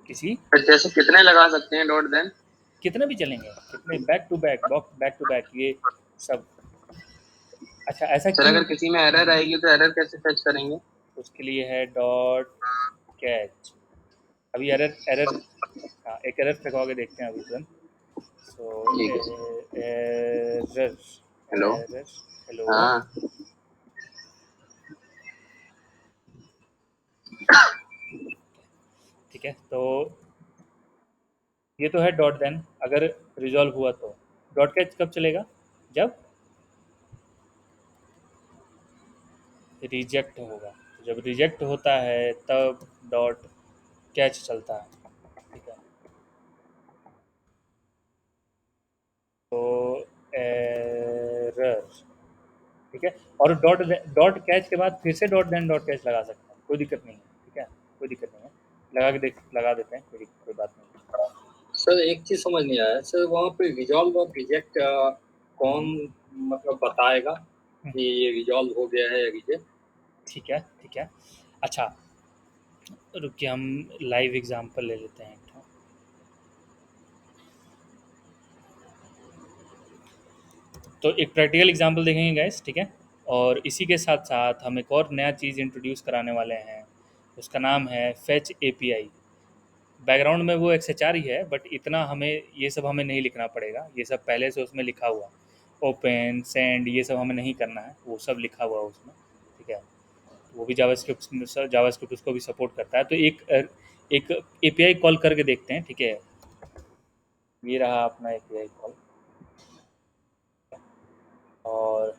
किसी, फिर जैसे कितने लगा सकते हैं डॉट देन? कितने भी चलेंगे, कितने back to back, back to back, ये सब। अच्छा, ऐसा सर क्यों? अगर किसी में एरर आएगी तो एरर कैसे फेच करेंगे? उसके लिए है डॉट कैच। अभी एरर एरर, हाँ, एक एरर फेंकवा के देखते हैं अभी तुरंत। सो ठीक है sir. Error, hello. Error, hello. हाँ। ठीक है, तो ये तो है डॉट देन, अगर रिजॉल्व हुआ तो। डॉट कैच कब चलेगा? जब रिजेक्ट होगा। तो जब रिजेक्ट होता है तब डॉट कैच चलता है, ठीक है। तो एरर, ठीक है, और डॉट कैच के बाद फिर से डॉट कैच लगा सकते हैं, कोई दिक्कत नहीं है, ठीक है, कोई दिक्कत नहीं है। लगा के देख, लगा देते हैं, कोई बात नहीं। सर एक चीज समझ नहीं आया सर, वहाँ पे रिजॉल्व और रिजेक्ट कौन मतलब बताएगा कि ये रिजॉल्व हो गया है या रिजेक्ट? ठीक है, ठीक है। अच्छा, रुकिए, हम लाइव एग्जांपल ले लेते हैं एक ठो। तो एक प्रैक्टिकल एग्जांपल देखेंगे गाइस, ठीक है। और इसी के साथ साथ हम एक और नया चीज़ इंट्रोड्यूस कराने वाले हैं, उसका नाम है फेच एपीआई। बैकग्राउंड में वो एक्सएचआर ही है, बट इतना हमें, ये सब हमें नहीं लिखना पड़ेगा, ये सब पहले से उसमें लिखा हुआ। ओपन सेंड ये सब हमें नहीं करना है, वो सब लिखा हुआ है उसमें, ठीक है। वो भी जावास्क्रिप्ट उसको भी सपोर्ट करता है। तो एक एपीआई कॉल करके देखते हैं, ठीक है। ये रहा अपना एपीआई कॉल, और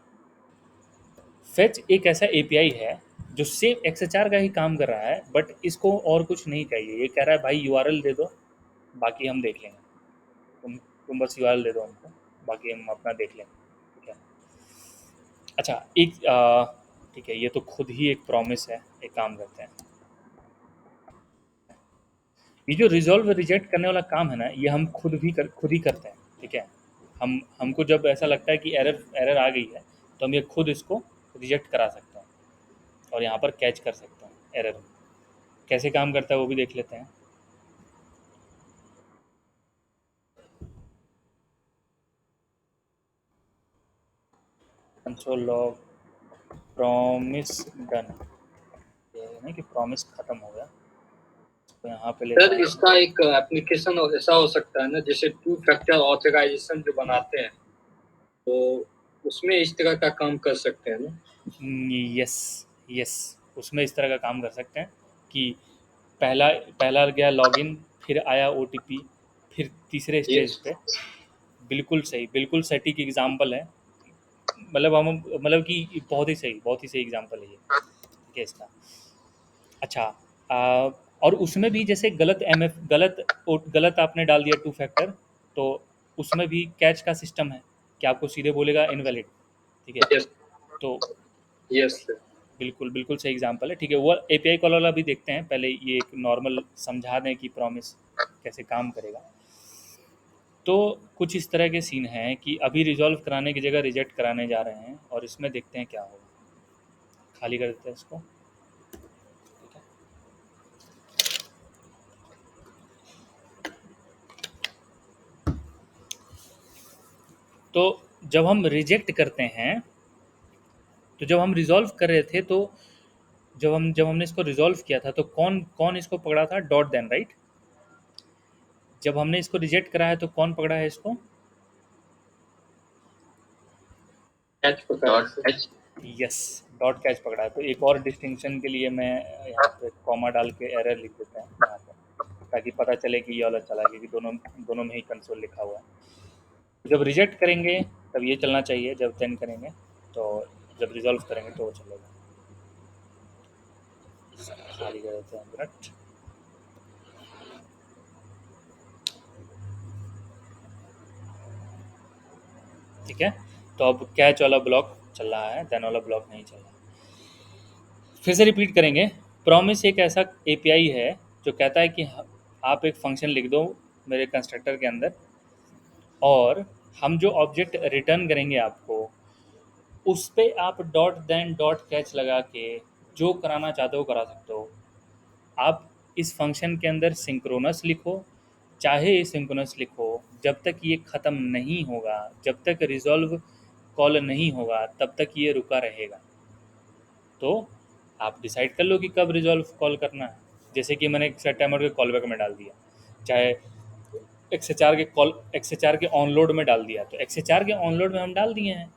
फेच एक ऐसा एपीआई है जो सेम एक्सएचआर का ही काम कर रहा है, बट इसको और कुछ नहीं चाहिए। ये कह रहा है भाई यूआरएल दे दो, बाकी हम देख लेंगे। तुम तुम बस यूआरएल दे दो हमको, बाकी हम अपना देख लेंगे, ठीक है। अच्छा, ठीक है, ये तो खुद ही एक प्रॉमिस है। एक काम करते हैं, ये जो रिजॉल्व रिजेक्ट करने वाला काम है ना, ये हम खुद ही करते हैं, ठीक है। हमको जब ऐसा लगता है कि एरर एरर आ गई है, तो हम ये खुद इसको रिजेक्ट करा सकते हैं और यहाँ पर कैच कर सकते हैं एरर। कैसे काम करता है वो भी देख लेते हैं। कंसोल लॉग प्रॉमिस डन, ये नहीं कि प्रॉमिस खत्म हो गया, तो यहाँ पे लेते सर हैं। इसका एक एप्लीकेशन ऐसा हो सकता है ना, जैसे टू फैक्टर ऑथराइजेशन जो बनाते हैं, तो उसमें इस तरह का काम कर सकते हैं ना? यस, यस, उसमें इस तरह का काम कर सकते हैं कि पहला पहला गया लॉगिन, फिर आया ओटीपी, फिर तीसरे स्टेज यस। पे। बिल्कुल सही, बिल्कुल सटीक एग्जाम्पल है। मतलब कि बहुत ही सही एग्जाम्पल है ये, ठीक है इसका। अच्छा, और उसमें भी जैसे गलत आपने डाल दिया टू फैक्टर, तो उसमें भी कैच का सिस्टम है कि आपको सीधे बोलेगा इनवैलिड, ठीक है। यस। तो यस सर। बिल्कुल बिल्कुल सही एग्जांपल है, ठीक है। वो एपीआई कॉल वाला भी देखते हैं, पहले ये एक नॉर्मल समझा दें कि प्रॉमिस कैसे काम करेगा। तो कुछ इस तरह के सीन हैं कि अभी रिजॉल्व कराने की जगह रिजेक्ट कराने जा रहे हैं, और इसमें देखते हैं क्या होगा। खाली कर देते हैं इसको, ठीक है। तो जब हम रिजेक्ट करते हैं, तो जब हम रिजॉल्व कर रहे थे, तो जब हमने इसको रिजॉल्व किया था, तो कौन कौन इसको पकड़ा था? Dot then, right. जब हमने इसको रिजेक्ट करा है, तो कौन पकड़ा है इसको? कैच पकड़ा है dot sir. H. Yes, dot catch पकड़ा है। तो एक और डिस्टिंक्शन के लिए मैं यहाँ पे कॉमा डाल के एरर लिख देता है यहाँ पर, ताकि पता चले कि ये वाला चला, क्योंकि दोनों दोनों में ही कंसोल लिखा हुआ है। जब रिजेक्ट करेंगे तब ये चलना चाहिए, जब देन करेंगे तो, जब रिजॉल्व करेंगे तो वो चलेगा। खाली कर देते हैं मिनट। ठीक है, तो अब कैच वाला ब्लॉक चल रहा है, देन वाला ब्लॉक नहीं चल रहा है। फिर से रिपीट करेंगे। प्रॉमिस एक ऐसा एपीआई है जो कहता है कि आप एक फंक्शन लिख दो मेरे कंस्ट्रक्टर के अंदर, और हम जो ऑब्जेक्ट रिटर्न करेंगे आपको, उस पे आप डॉट देन डॉट कैच लगा के जो कराना चाहते हो करा सकते हो। आप इस फंक्शन के अंदर सिंक्रोनस लिखो, चाहे एसिंक्रोनस लिखो, जब तक ये ख़त्म नहीं होगा, जब तक रिजॉल्व कॉल नहीं होगा, तब तक ये रुका रहेगा। तो आप डिसाइड कर लो कि कब रिजॉल्व कॉल करना है। जैसे कि मैंने सेट टाइमर के कॉल बैक में डाल दिया, चाहे एक्सएचआर के ऑनलोड में डाल दिया, तो एक्सएचआर के ऑनलोड में हम डाल दिए हैं।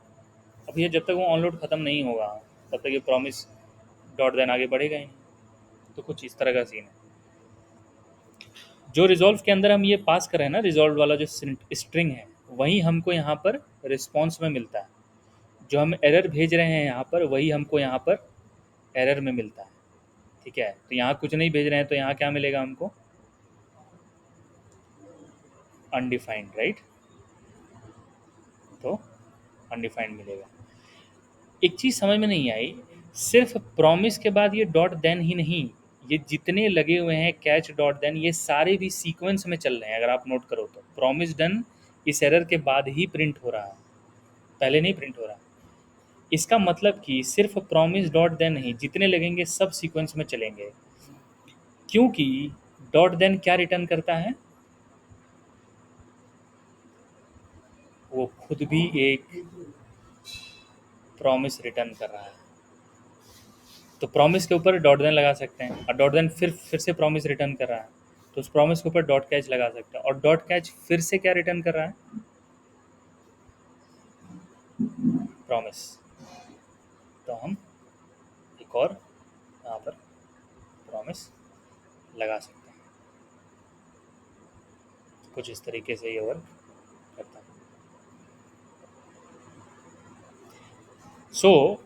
अब ये जब तक वो ऑनलोड ख़त्म नहीं होगा, तब तक ये प्रॉमिस डॉट देन आगे बढ़ेगा ही नहीं। तो कुछ इस तरह का सीन है। जो रिजॉल्व के अंदर हम ये पास कर रहे हैं ना, रिजॉल्व वाला जो स्ट्रिंग है, वही हमको यहाँ पर रिस्पॉन्स में मिलता है। जो हम एरर भेज रहे हैं यहाँ पर, वही हमको यहाँ पर एरर में मिलता है, ठीक है। तो यहाँ कुछ नहीं भेज रहे हैं, तो यहाँ क्या मिलेगा हमको? Undefined, right. तो अनडिफाइंड मिलेगा। एक चीज़ समझ में नहीं आई, सिर्फ प्रॉमिस के बाद ये डॉट देन ही नहीं, ये जितने लगे हुए हैं कैच डॉट देन, ये सारे भी सीक्वेंस में चल रहे हैं। अगर आप नोट करो तो प्रॉमिस डन इस एरर के बाद ही प्रिंट हो रहा है, पहले नहीं प्रिंट हो रहा है। इसका मतलब कि सिर्फ प्रॉमिस डॉट देन नहीं, जितने लगेंगे सब सीक्वेंस में चलेंगे, क्योंकि डॉट देन क्या रिटर्न करता है, वो खुद भी एक प्रॉमिस रिटर्न कर रहा है। तो प्रॉमिस के ऊपर डॉट देन लगा सकते हैं, और डॉट देन फिर से प्रॉमिस रिटर्न कर रहा है, तो उस प्रॉमिस के ऊपर डॉट कैच लगा सकते हैं, और डॉट कैच फिर से क्या रिटर्न कर रहा है, प्रॉमिस। तो हम एक और यहाँ पर प्रॉमिस लगा सकते हैं। कुछ इस तरीके से ये वर्क करता है। सो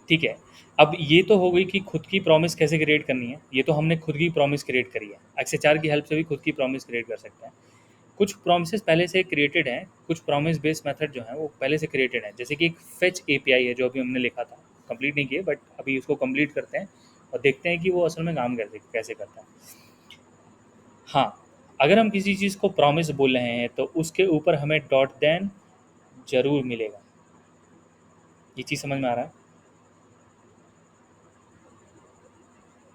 ठीक है, अब ये तो हो गई कि खुद की प्रॉमिस कैसे क्रिएट करनी है। ये तो हमने खुद की प्रॉमिस क्रिएट करी है, एक्सएचआर की हेल्प से भी खुद की प्रॉमिस क्रिएट कर सकते हैं। कुछ प्रॉमिसेस पहले से क्रिएटेड हैं, कुछ प्रॉमिस बेस्ड मेथड जो हैं वो पहले से क्रिएटेड हैं। जैसे कि एक फेच एपीआई है जो अभी हमने लिखा था, कंप्लीट नहीं किए, बट अभी उसको कंप्लीट करते हैं और देखते हैं कि वो असल में काम कैसे करता है। हाँ, अगर हम किसी चीज़ को प्रॉमिस बोल रहे हैं तो उसके ऊपर हमें डॉट देन जरूर मिलेगा। ये चीज़ समझ में आ रहा है?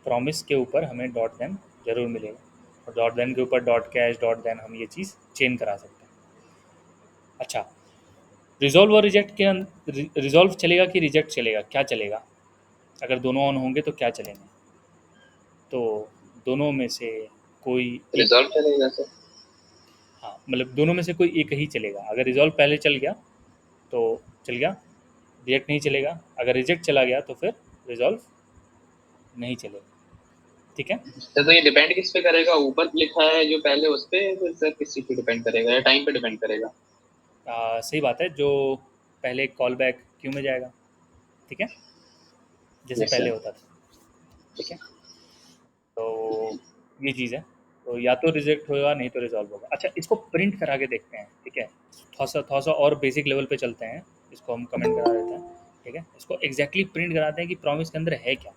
प्रॉमिस के ऊपर हमें डॉट देन जरूर मिलेगा, और डॉट देन के ऊपर डॉट कैश डॉट देन हम ये चीज़ चेन करा सकते हैं। अच्छा, रिजॉल्व और रिजेक्ट के रिजॉल्व चलेगा कि रिजेक्ट चलेगा, क्या चलेगा? अगर दोनों ऑन होंगे तो क्या चलेंगे? तो दोनों में से कोई एक, रिजॉल्व चलेगा सर। हाँ मतलब दोनों में से कोई एक ही चलेगा। अगर रिजॉल्व पहले चल गया तो चल गया, रिजेक्ट नहीं चलेगा। अगर रिजेक्ट चला गया तो फिर रिजॉल्व नहीं चलेगा। ठीक है, तो ये डिपेंड किस पे करेगा, ऊपर लिखा है जो पहले उस पे, फिर सर किसी पे डिपेंड करेगा या टाइम पे डिपेंड करेगा? सही बात है, जो पहले कॉल बैक क्यू में जाएगा। ठीक है, जैसे यस पहले सर। होता था। ठीक है, तो ये चीज़ है। तो या तो रिजेक्ट होगा, नहीं तो रिजॉल्व होगा। अच्छा, इसको प्रिंट करा के देखते हैं। ठीक है, थोड़ा सा और बेसिक लेवल पे चलते हैं, इसको हम कमेंट करा देते हैं। ठीक है, इसको एग्जैक्टली प्रिंट कराते हैं कि प्रॉमिस के अंदर है क्या।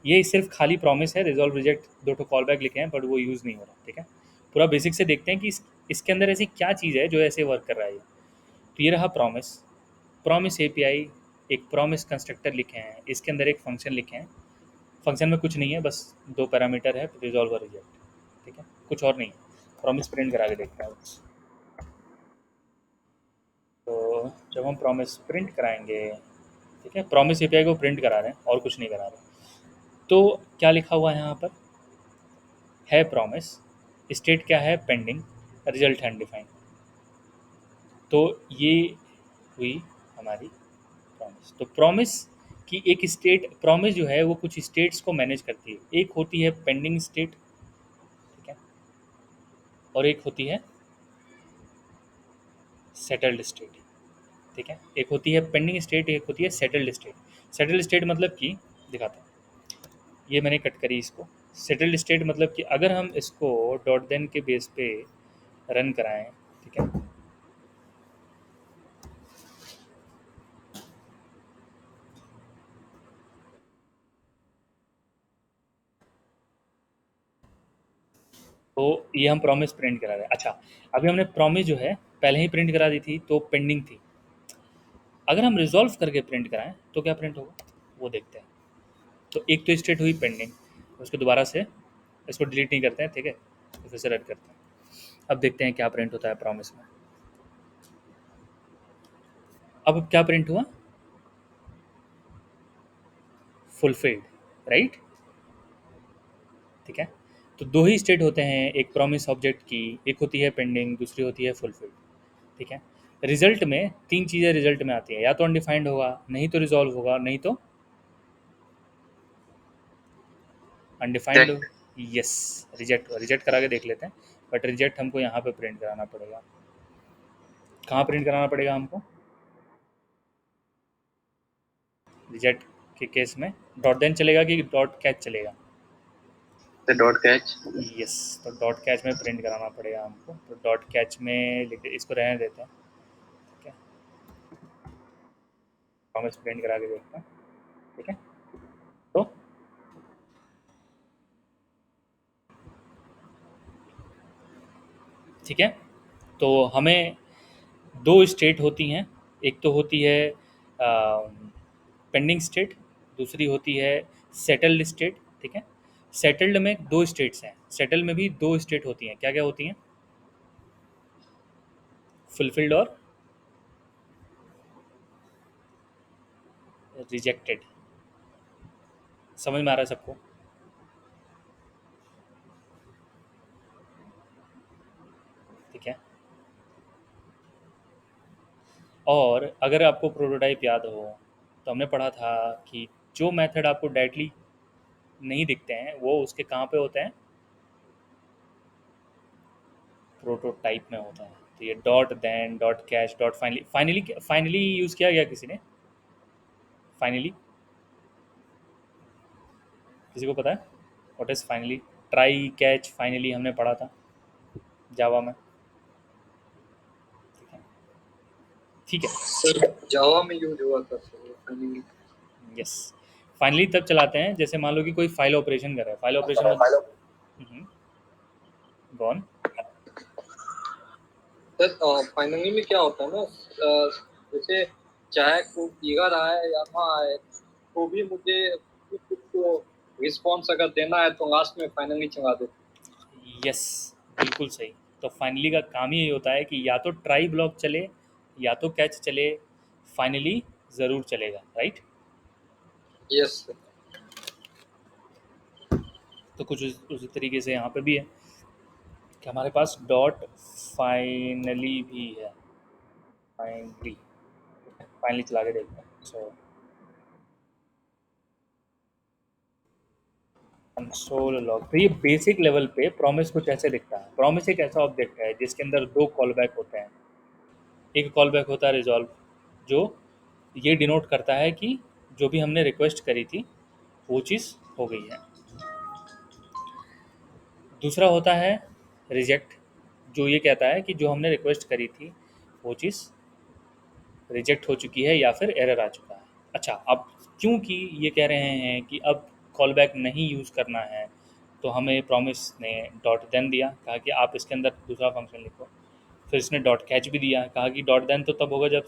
ये सिर्फ खाली प्रॉमिस है, रिजॉल्व रिजेक्ट दो ठो कॉल बैक लिखे हैं, बट वो यूज़ नहीं हो रहा। ठीक है, पूरा बेसिक से देखते हैं कि इसके अंदर ऐसी क्या चीज़ है जो ऐसे वर्क कर रहा है। तो ये रहा प्रॉमिस। प्रॉमिस एपीआई, एक प्रॉमिस कंस्ट्रक्टर लिखे हैं, इसके अंदर एक फंक्शन लिखे हैं। फंक्शन में कुछ नहीं है, बस दो पैरामीटर है, रिजॉल्व और रिजेक्ट। ठीक है, कुछ और नहीं है। प्रॉमिस प्रिंट करा के देखते हैं बस। तो जब हम प्रॉमिस प्रिंट कराएंगे, ठीक है, प्रॉमिस एपीआई को प्रिंट करा रहे हैं और कुछ नहीं करा रहे। तो क्या लिखा हुआ है यहाँ पर, है प्रॉमिस, स्टेट क्या है, पेंडिंग, रिजल्ट अनडिफाइंड। तो ये हुई हमारी प्रॉमिस। तो प्रॉमिस की एक स्टेट, प्रॉमिस जो है वो कुछ स्टेट्स को मैनेज करती है। एक होती है पेंडिंग स्टेट, ठीक है, और एक होती है सेटल्ड स्टेट। ठीक है, एक होती है पेंडिंग स्टेट, एक होती है सेटल्ड स्टेट। सेटल्ड स्टेट मतलब कि, दिखाता हूँ, ये मैंने कट करी इसको। सेटल्ड स्टेट मतलब कि अगर हम इसको डॉट देन के बेस पे रन कराएं, ठीक है, तो ये हम प्रॉमिस प्रिंट करा रहे हैं। अच्छा, अभी हमने प्रॉमिस जो है पहले ही प्रिंट करा दी थी, तो पेंडिंग थी। अगर हम रिजॉल्व करके प्रिंट कराएं तो क्या प्रिंट होगा, वो देखते हैं। तो एक तो स्टेट हुई पेंडिंग, उसको दोबारा से इसको डिलीट नहीं करते हैं। ठीक है, तो फिर से रन करते हैं। अब देखते हैं क्या प्रिंट होता है प्रॉमिस में। अब क्या प्रिंट हुआ, फुलफिल्ड, राइट। ठीक है, तो दो ही स्टेट होते हैं एक प्रॉमिस ऑब्जेक्ट की, एक होती है पेंडिंग, दूसरी होती है फुलफिल्ड। ठीक है, रिजल्ट में तीन चीज़ें रिजल्ट में आती हैं, या तो अनडिफाइंड होगा, नहीं तो रिजॉल्व होगा, नहीं तो undefined. Check. Yes, reject, reject करा के देख लेते हैं। बट रिजेक्ट हमको यहाँ पे प्रिंट कराना पड़ेगा। कहाँ प्रिंट कराना पड़ेगा हमको, रिजेक्ट के केस में डॉट देन चलेगा कि डॉट कैच चलेगा? The dot catch. यस, तो डॉट कैच में प्रिंट कराना पड़ेगा हमको। तो डॉट कैच में इसको रहने देते हैं। ठीक है, प्रॉमिस प्रिंट करा के देखते हैं। ठीक है, तो ठीक है। तो हमें दो स्टेट होती हैं, एक तो होती है पेंडिंग स्टेट, दूसरी होती है सेटल्ड स्टेट। ठीक है। सेटल्ड में दो स्टेट्स हैं, सेटल में भी दो स्टेट होती हैं, क्या क्या होती हैं? फुलफिल्ड और रिजेक्टेड। समझ में आ रहा है सबको? ठीक है। और अगर आपको प्रोटोटाइप याद हो तो हमने पढ़ा था कि जो मेथड आपको डायरेक्टली नहीं दिखते हैं वो उसके कहाँ पे होते हैं? प्रोटोटाइप में होता है। तो ये dot then dot catch dot finally, finally use किया गया किसी ने? फाइनली किसी को पता है what is finally? Try catch finally हमने पढ़ा था जावा में। ठीक है। ठीक है। सर जावा में यूज हुआ था सर फाइनली। यस। फाइनली तब चलाते हैं जैसे मान लो कि कोई फाइल ऑपरेशन कर रहा है, फाइल ऑपरेशन में गॉन। सर फाइनली में क्या होता है ना, जैसे चाहे कोई इरर आए या ना आए तो भी मुझे कुछ को रिस्पॉन्स अगर देना है तो लास्ट में फाइनली चला दो। यस, बिल्कुल सही। तो फाइनली का काम ही यही होता है कि या तो ट्राई ब्लॉक चले या तो कैच चले, फाइनली ज़रूर चलेगा, राइट? Yes sir. तो कुछ उसी तरीके से यहाँ पे भी है कि हमारे पास डॉट फाइनली भी है। फाइनली, फाइनली चला के देखते हैं। सो कंसोल लॉग, तो ये बेसिक लेवल पे प्रॉमिस कुछ ऐसे दिखता है। प्रॉमिस एक ऐसा ऑब्जेक्ट है जिसके अंदर दो कॉल बैक होते हैं। एक कॉल बैक होता है रिजॉल्व, जो ये डिनोट करता है कि जो भी हमने रिक्वेस्ट करी थी वो चीज़ हो गई है। दूसरा होता है रिजेक्ट, जो ये कहता है कि जो हमने रिक्वेस्ट करी थी वो चीज़ रिजेक्ट हो चुकी है या फिर एरर आ चुका है। अच्छा, अब क्योंकि ये कह रहे हैं कि अब कॉल बैक नहीं यूज़ करना है, तो हमें प्रॉमिस ने डॉट देन दिया, कहा कि आप इसके अंदर दूसरा फंक्शन लिखो। फिर इसने डॉट कैच भी दिया, कहा कि डॉट देन तो तब होगा जब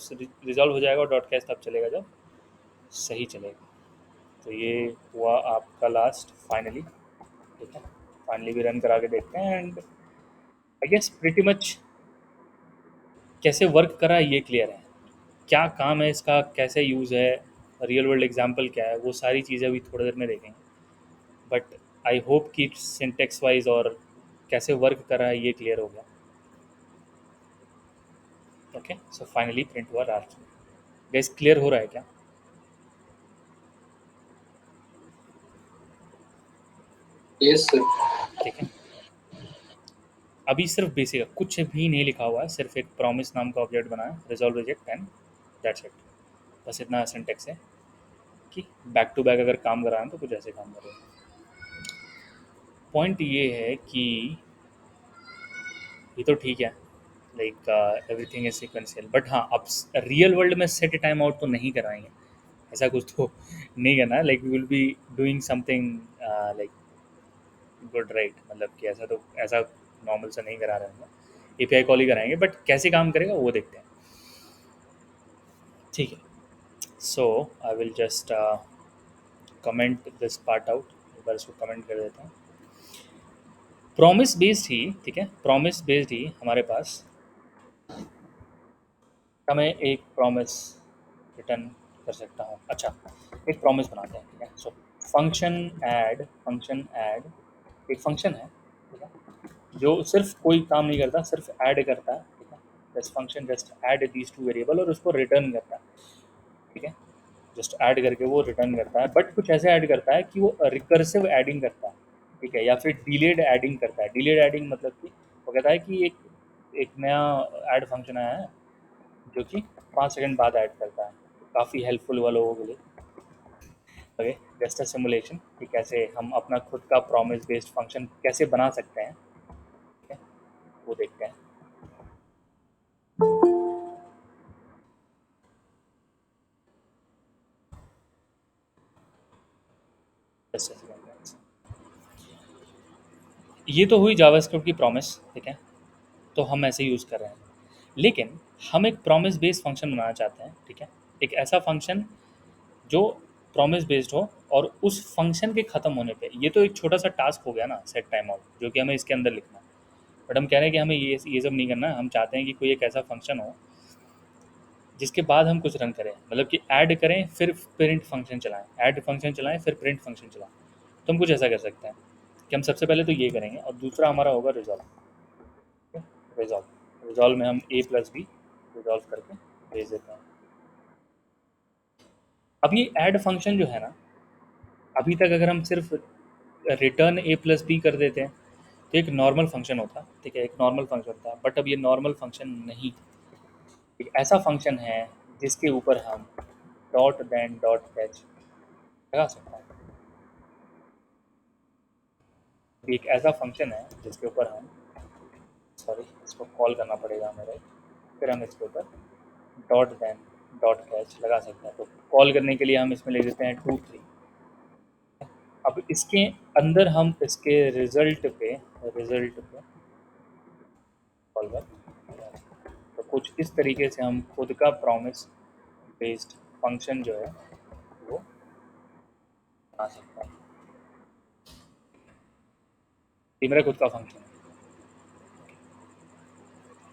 रिजॉल्व हो जाएगा, और डॉट कैच तब चलेगा जब सही चलेगा। तो ये हुआ आपका लास्ट फाइनली। ठीक है। फाइनली भी रन करा के देखते हैं, and I guess pretty much कैसे वर्क करा है ये क्लियर है। क्या काम है इसका, कैसे यूज़ है, रियल वर्ल्ड एग्जांपल क्या है, वो सारी चीज़ें अभी थोड़ी देर में देखेंगे। बट आई होप कि सिंटेक्स वाइज और कैसे वर्क कर रहा है ये क्लियर हो गया। ओके, सो फाइनली प्रिंट हुआ रात। गैस क्लियर हो रहा है क्या? Yes sir. ठीक है। अभी सिर्फ बेसिक है, कुछ भी नहीं लिखा हुआ है, सिर्फ एक प्रॉमिस नाम का ऑब्जेक्ट बना है, resolve reject and that's it. बस इतना सिंटेक्स है कि बैक टू बैक अगर काम कर रहा है तो कुछ ऐसे काम करेगा। पॉइंट ये है कि ये तो ठीक है, like everything is sequential, but हाँ अब रियल वर्ल्ड में सेट टाइम आउट तो नहीं कराएंगे, ऐसा कुछ तो नहीं करना है। Like we will be doing something like good, right? मतलब कि ऐसा तो ऐसा नॉर्मल से नहीं करा रहे होंगे, एपीआई कॉल ही कराएंगे, बट कैसे काम करेगा वो देखते हैं। ठीक है। So I will just comment this part out, एक बार इसको कमेंट कर देता हूँ। प्रॉमिस बेस्ड ही, ठीक है, प्रॉमिस बेस्ड ही हमारे पास, मैं एक प्रॉमिस रिटर्न कर सकता हूँ। अच्छा, एक प्रॉमिस बनाते हैं। ठीक है। सो फंक्शन ऐड एक फंक्शन है, ठीक है, जो सिर्फ कोई काम नहीं करता, सिर्फ ऐड करता है। ठीक है। This function just add these two variable और उसको रिटर्न करता है। ठीक है। जस्ट ऐड करके वो रिटर्न करता है, बट कुछ ऐसे ऐड करता है कि वो रिकर्सिव एडिंग करता है। ठीक है। या फिर डिलेड एडिंग करता है। डिलेड एडिंग मतलब कि वो कहता है कि एक एक नया ऐड फंक्शन आया है जो कि 5 सेकंड बाद ऐड करता है। काफ़ी हेल्पफुल हुआ लोगों के लिए। ओके, जस्ट अ सिमुलेशन कि कैसे हम अपना खुद का प्रॉमिस बेस्ड फंक्शन कैसे बना सकते हैं। ठीक है, वो देखते हैं। Just a second. ये तो हुई जावास्क्रिप्ट की प्रॉमिस। ठीक है। तो हम ऐसे यूज़ कर रहे हैं। लेकिन हम एक प्रॉमिस बेस्ड फंक्शन बनाना चाहते हैं, ठीक है, एक ऐसा फंक्शन जो प्रॉमिस बेस्ड हो, और उस फंक्शन के ख़त्म होने पे, ये तो एक छोटा सा टास्क हो गया ना, सेट टाइम आउट, जो कि हमें इसके अंदर लिखना है। बट हम कह रहे हैं कि हमें ये सब नहीं करना है। हम चाहते हैं कि कोई एक ऐसा फंक्शन हो जिसके बाद हम कुछ रन करें, मतलब कि ऐड करें फिर प्रिंट फंक्शन चलाएं, ऐड फंक्शन चलाएं फिर प्रिंट फंक्शन चलाएं। तो हम कुछ ऐसा कर सकते हैं कि हम सबसे पहले तो ये करेंगे, और दूसरा हमारा होगा रिजॉल्व। रिजॉल्व रिजॉल्व में हम ए प्लस बी रिजॉल्व करके भेज देते हैं। अब ये ऐड फंक्शन जो है ना, अभी तक अगर हम सिर्फ रिटर्न ए प्लस बी कर देते हैं तो एक नॉर्मल फंक्शन होता, ठीक है, एक नॉर्मल फंक्शन था। बट अब ये नॉर्मल फंक्शन नहीं, एक ऐसा फंक्शन है जिसके ऊपर हम डॉट देन डॉट कैच लगा सकते हैं। एक ऐसा फंक्शन है जिसके ऊपर हम, सॉरी, इसको कॉल करना पड़ेगा मेरे, फिर हम इसके ऊपर डॉट देन डॉट कैच लगा सकते हैं। तो कॉल करने के लिए हम इसमें ले देते हैं 2 3। अब इसके अंदर हम इसके रिजल्ट पे कॉल कर, तो कुछ इस तरीके से हम खुद का प्रॉमिस बेस्ड फंक्शन जो है वो बना सकते हैं। ये मेरा खुद का फंक्शन है।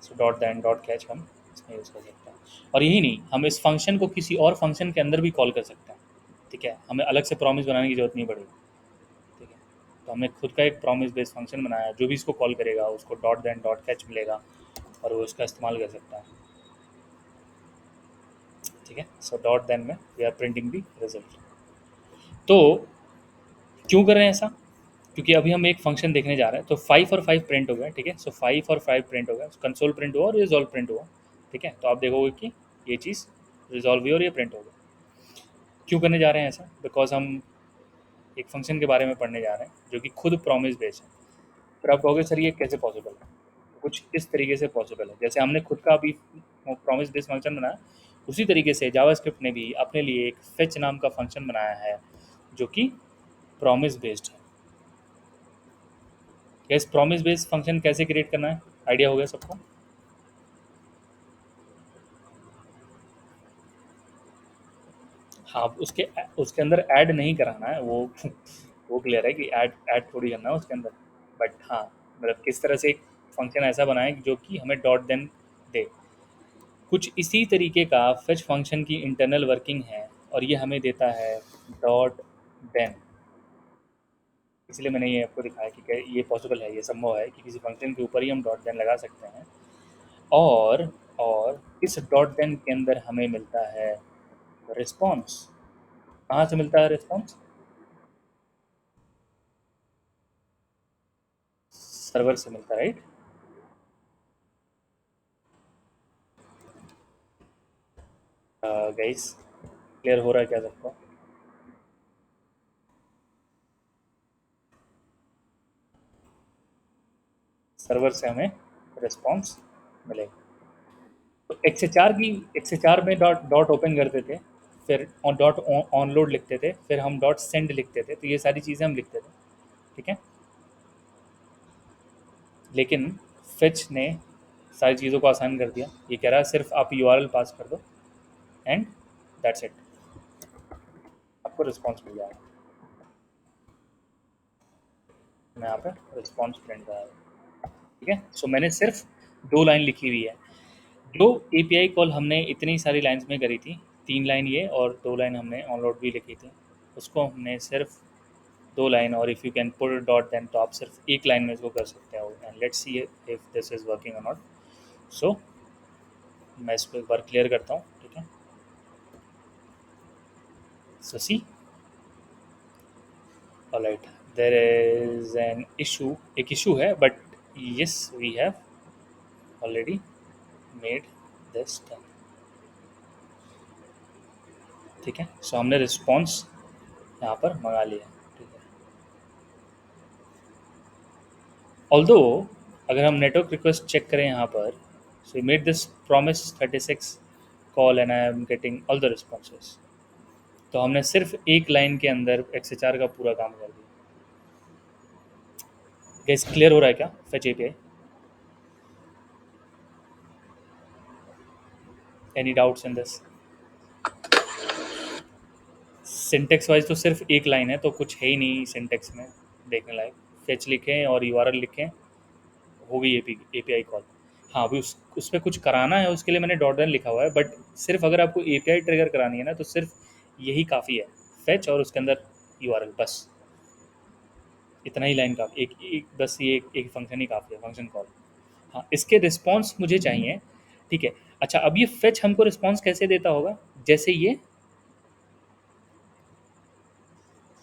So dot then dot catch हम इसमें यूज़ कर सकते हैं। और यही नहीं, हम इस फंक्शन को किसी और फंक्शन के अंदर भी कॉल कर सकते हैं, ठीक है, हमें अलग से प्रॉमिस बनाने की जरूरत नहीं पड़ेगी, ठीक है। तो हमने खुद का एक प्रॉमिस बेस्ड फंक्शन बनाया, जो भी इसको कॉल करेगा उसको डॉट देन डॉट कैच मिलेगा, और वो इसका इस्तेमाल कर सकता है, ठीक है। सो डॉट देन में we are printing the result. तो क्यों कर रहे हैं ऐसा? क्योंकि अभी हम एक फंक्शन देखने जा रहे हैं। तो 5 और 5 प्रिंट हो गया, ठीक है। सो 5 और 5 प्रिंट हो गया, कंसोल प्रिंट हुआ और रिजॉल्व प्रिंट हुआ, ठीक है। तो आप देखोगे कि ये चीज़ रिजॉल्व हुई और ये प्रिंट हो गया। क्यों करने जा रहे हैं ऐसा? बिकॉज हम एक फंक्शन के बारे में पढ़ने जा रहे हैं जो कि खुद प्रॉमिस बेस्ड है। फिर आप कहोगे सर ये कैसे पॉसिबल है? कुछ इस तरीके से पॉसिबल है, जैसे हमने खुद का अभी प्रॉमिस बेस्ड फंक्शन बनाया, उसी तरीके से जावास्क्रिप्ट ने भी अपने लिए एक फेच नाम का फंक्शन बनाया है जो कि प्रॉमिस बेस्ड है। इस प्रॉमिस बेस्ड फंक्शन कैसे क्रिएट करना है, आइडिया हो गया सबको? हाँ, उसके उसके अंदर ऐड नहीं कराना है वो वो क्लियर है कि ऐड ऐड थोड़ी करना है उसके अंदर। बट हाँ, मतलब किस तरह से एक फंक्शन ऐसा बनाए जो कि हमें डॉट देन दे, कुछ इसी तरीके का फेच फंक्शन की इंटरनल वर्किंग है, और ये हमें देता है डॉट देन। इसलिए मैंने ये आपको दिखाया कि ये पॉसिबल है, ये संभव है कि किसी फंक्शन के ऊपर ही हम डॉट देन लगा सकते हैं। और इस डॉट देन के अंदर हमें मिलता है रिस्पॉन्स। कहाँ से मिलता है रिस्पॉन्स? सर्वर से मिलता है, राइट। गाइस, क्लियर हो रहा है क्या सबको? सर्वर से हमें रिस्पॉन्स मिलेगा। तो एक्स एच आर में डॉट डॉट ओपन करते थे, फिर डॉट ऑन लोड लिखते थे, फिर हम डॉट सेंड लिखते थे, तो ये सारी चीज़ें हम लिखते थे, ठीक है। लेकिन फेच ने सारी चीज़ों को आसान कर दिया। ये कह रहा है सिर्फ आप यूआरएल पास कर दो एंड दैट्स इट, आपको रिस्पॉन्स मिल जाएगा। मैं यहाँ पे रिस्पॉन्स प्रिंट कर रहा हूँ, ठीक है। सो मैंने सिर्फ 2 लाइन लिखी हुई है। जो एपीआई कॉल हमने इतनी सारी लाइंस में करी थी, 3 लाइन ये और 2 लाइन हमने ऑनलोड भी लिखी थी, उसको हमने सिर्फ 2 लाइन, और if you can put dot then, तो आप सिर्फ 1 लाइन में इसको कर सकते हो। And let's see if this is working और नॉट। सो मैं इसको एक बार क्लियर करता हूँ, ठीक है। So see, alright, there is an issue, एक इशू है, but yes we have already made this thing, ठीक है। सो हमने रिस्पॉन्स यहाँ पर मंगा लिया, ठीक है। ऑल्दो अगर हम नेटवर्क रिक्वेस्ट चेक करें यहाँ पर, so made this promise 36 call and I am getting all the responses. तो हमने सिर्फ 1 लाइन के अंदर एक्सएचआर का पूरा काम कर दिया। गैस क्लियर हो रहा है क्या fetch API? Any doubts in this? Syntax wise तो सिर्फ एक लाइन है, तो कुछ है ही नहीं सिंटेक्स में देखने लायक। फेच लिखें और यूआरएल लिखें, हो गई एपीआई कॉल। हाँ, अभी उस पर कुछ कराना है, उसके लिए मैंने डॉट देन लिखा हुआ है, बट सिर्फ अगर आपको एपीआई ट्रिगर करानी है ना, तो सिर्फ यही काफ़ी है, फेच और उसके अंदर यूआरएल, बस इतना ही लाइन काफ़ी, एक बस ये एक फंक्शन ही काफ़ी है, फंक्शन कॉल। हाँ, इसके रिस्पॉन्स मुझे चाहिए, ठीक है। अच्छा, अब ये फेच हमको रिस्पॉन्स कैसे देता होगा? जैसे ये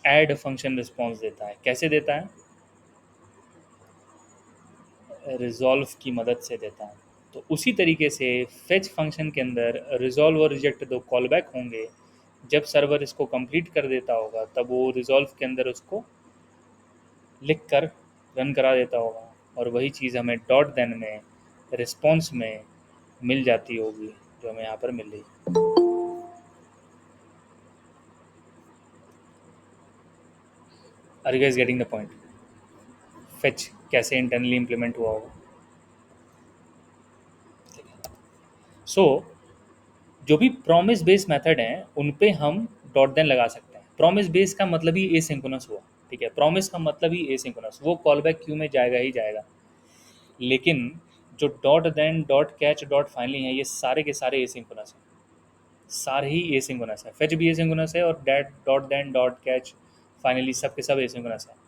ऐड फंक्शन रिस्पॉन्स देता है, कैसे देता है? रिजॉल्व की मदद से देता है। तो उसी तरीके से फेच फंक्शन के अंदर रिजॉल्व और रिजेक्ट दो कॉल बैक होंगे। जब सर्वर इसको कंप्लीट कर देता होगा, तब वो रिजॉल्व के अंदर उसको लिख कर रन करा देता होगा, और वही चीज़ हमें डॉट देन में रिस्पॉन्स में मिल जाती होगी, जो हमें यहाँ पर मिल रही है। Are you guys getting the point? Fetch कैसे इंटरनली इम्प्लीमेंट हुआ होगा। सो जो भी प्रॉमिस बेस्ड मेथड हैं, उन पे हम डॉट देन लगा सकते हैं। प्रॉमिस बेस्ड का मतलब ही एसिंक्रोनस हुआ, ठीक है। प्रॉमिस का मतलब ही एसिंक्रोनस, वो कॉल बैक क्यू में जाएगा ही जाएगा। लेकिन जो dot then, dot catch, dot finally हैं, ये सारे के सारे एसिंक्रोनस हैं, सारे ही एसिंक्रोनस है। फेच भी एसिंक्रोनस है, और that, dot then, dot catch, finally सब के सब एसिंक्रोनस है।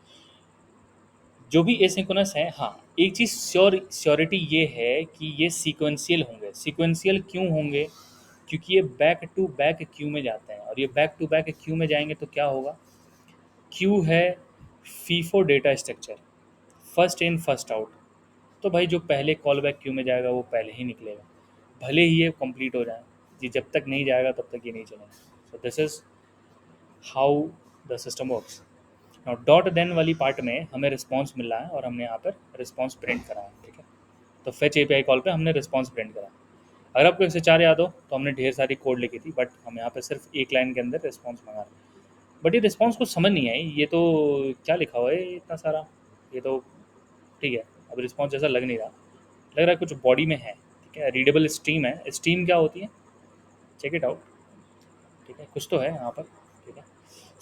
जो भी एसिंक्रोनस है, हाँ, एक चीज़ श्योरिटी ये है कि ये सीक्वेंशियल होंगे। सीक्वेंशियल क्यों होंगे? क्योंकि ये बैक टू बैक क्यू में जाते हैं, और ये बैक टू बैक क्यू में जाएंगे तो क्या होगा? क्यू है FIFO data structure, first in first out. तो भाई जो पहले कॉल बैक क्यू में जाएगा वो पहले ही निकलेगा, भले ही ये कंप्लीट हो जाए जी, जब तक नहीं जाएगा तब तक ये नहीं चलेगा। So this is how the system works. और डॉट देन वाली पार्ट में हमें रिस्पॉन्स मिल रहा है, और हमने यहाँ पर रिस्पॉन्स प्रिंट करा है, ठीक है। तो फेच एपीआई कॉल पे हमने रिस्पॉन्स प्रिंट करा। अगर आपको 104 याद हो तो हमने ढेर सारी कोड लिखी थी, बट हम यहाँ पे सिर्फ एक लाइन के अंदर रिस्पॉन्स मंगा रहे हैं। बट ये रिस्पॉन्स कुछ समझ नहीं आई, ये तो क्या लिखा हुआ है इतना सारा, ये तो ठीक है। अब रिस्पॉन्स जैसा लग नहीं रहा, लग रहा है कुछ बॉडी में है, ठीक है। रीडेबल स्ट्रीम है, स्ट्रीम क्या होती है, चेक इट आउट, ठीक है। कुछ तो है यहाँ पर, ठीक है।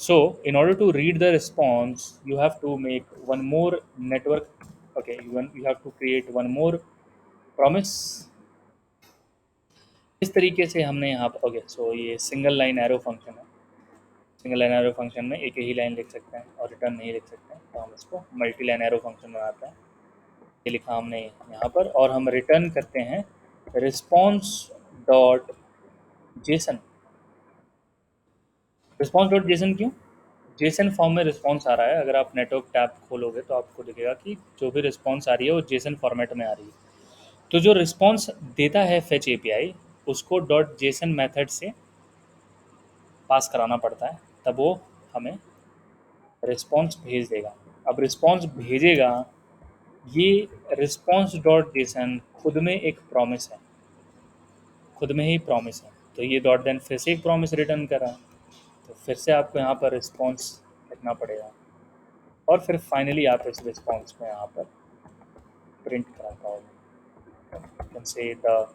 So in order to read the response you have to make one more network, okay, you have to create one more promise. इस तरीके से हमने यहाँ पर, ओके, सो ये सिंगल लाइन एरो फंक्शन है। सिंगल लाइन एरो फंक्शन में एक ही लाइन लिख सकते हैं और रिटर्न नहीं लिख सकते हैं, तो हम इसको मल्टी लाइन एरो फंक्शन बनाते हैं। ये लिखा हमने यहाँ पर, और हम रिटर्न करते हैं response dot JSON. Response dot JSON क्यों? जेसन फॉर्म में रिस्पॉन्स आ रहा है। अगर आप नेटवर्क टैब खोलोगे तो आपको दिखेगा कि जो भी रिस्पॉन्स आ रही है वो जेसन फॉर्मेट में आ रही है। तो जो रिस्पॉन्स देता है फेच एपीआई, उसको डॉट जेसन मेथड से पास कराना पड़ता है, तब वो हमें रिस्पॉन्स भेज देगा। अब रिस्पॉन्स भेजेगा, ये रिस्पॉन्स डॉट जेसन खुद में एक प्रॉमिस है, खुद में ही प्रॉमिस है। तो ये डॉट देन फिर से एक प्रॉमिस रिटर्न कर रहा है, तो फिर से आपको यहाँ पर रिस्पॉन्स लिखना पड़ेगा, और फिर फाइनली आप इस रिस्पॉन्स को यहाँ पर प्रिंट कराता होगा। से द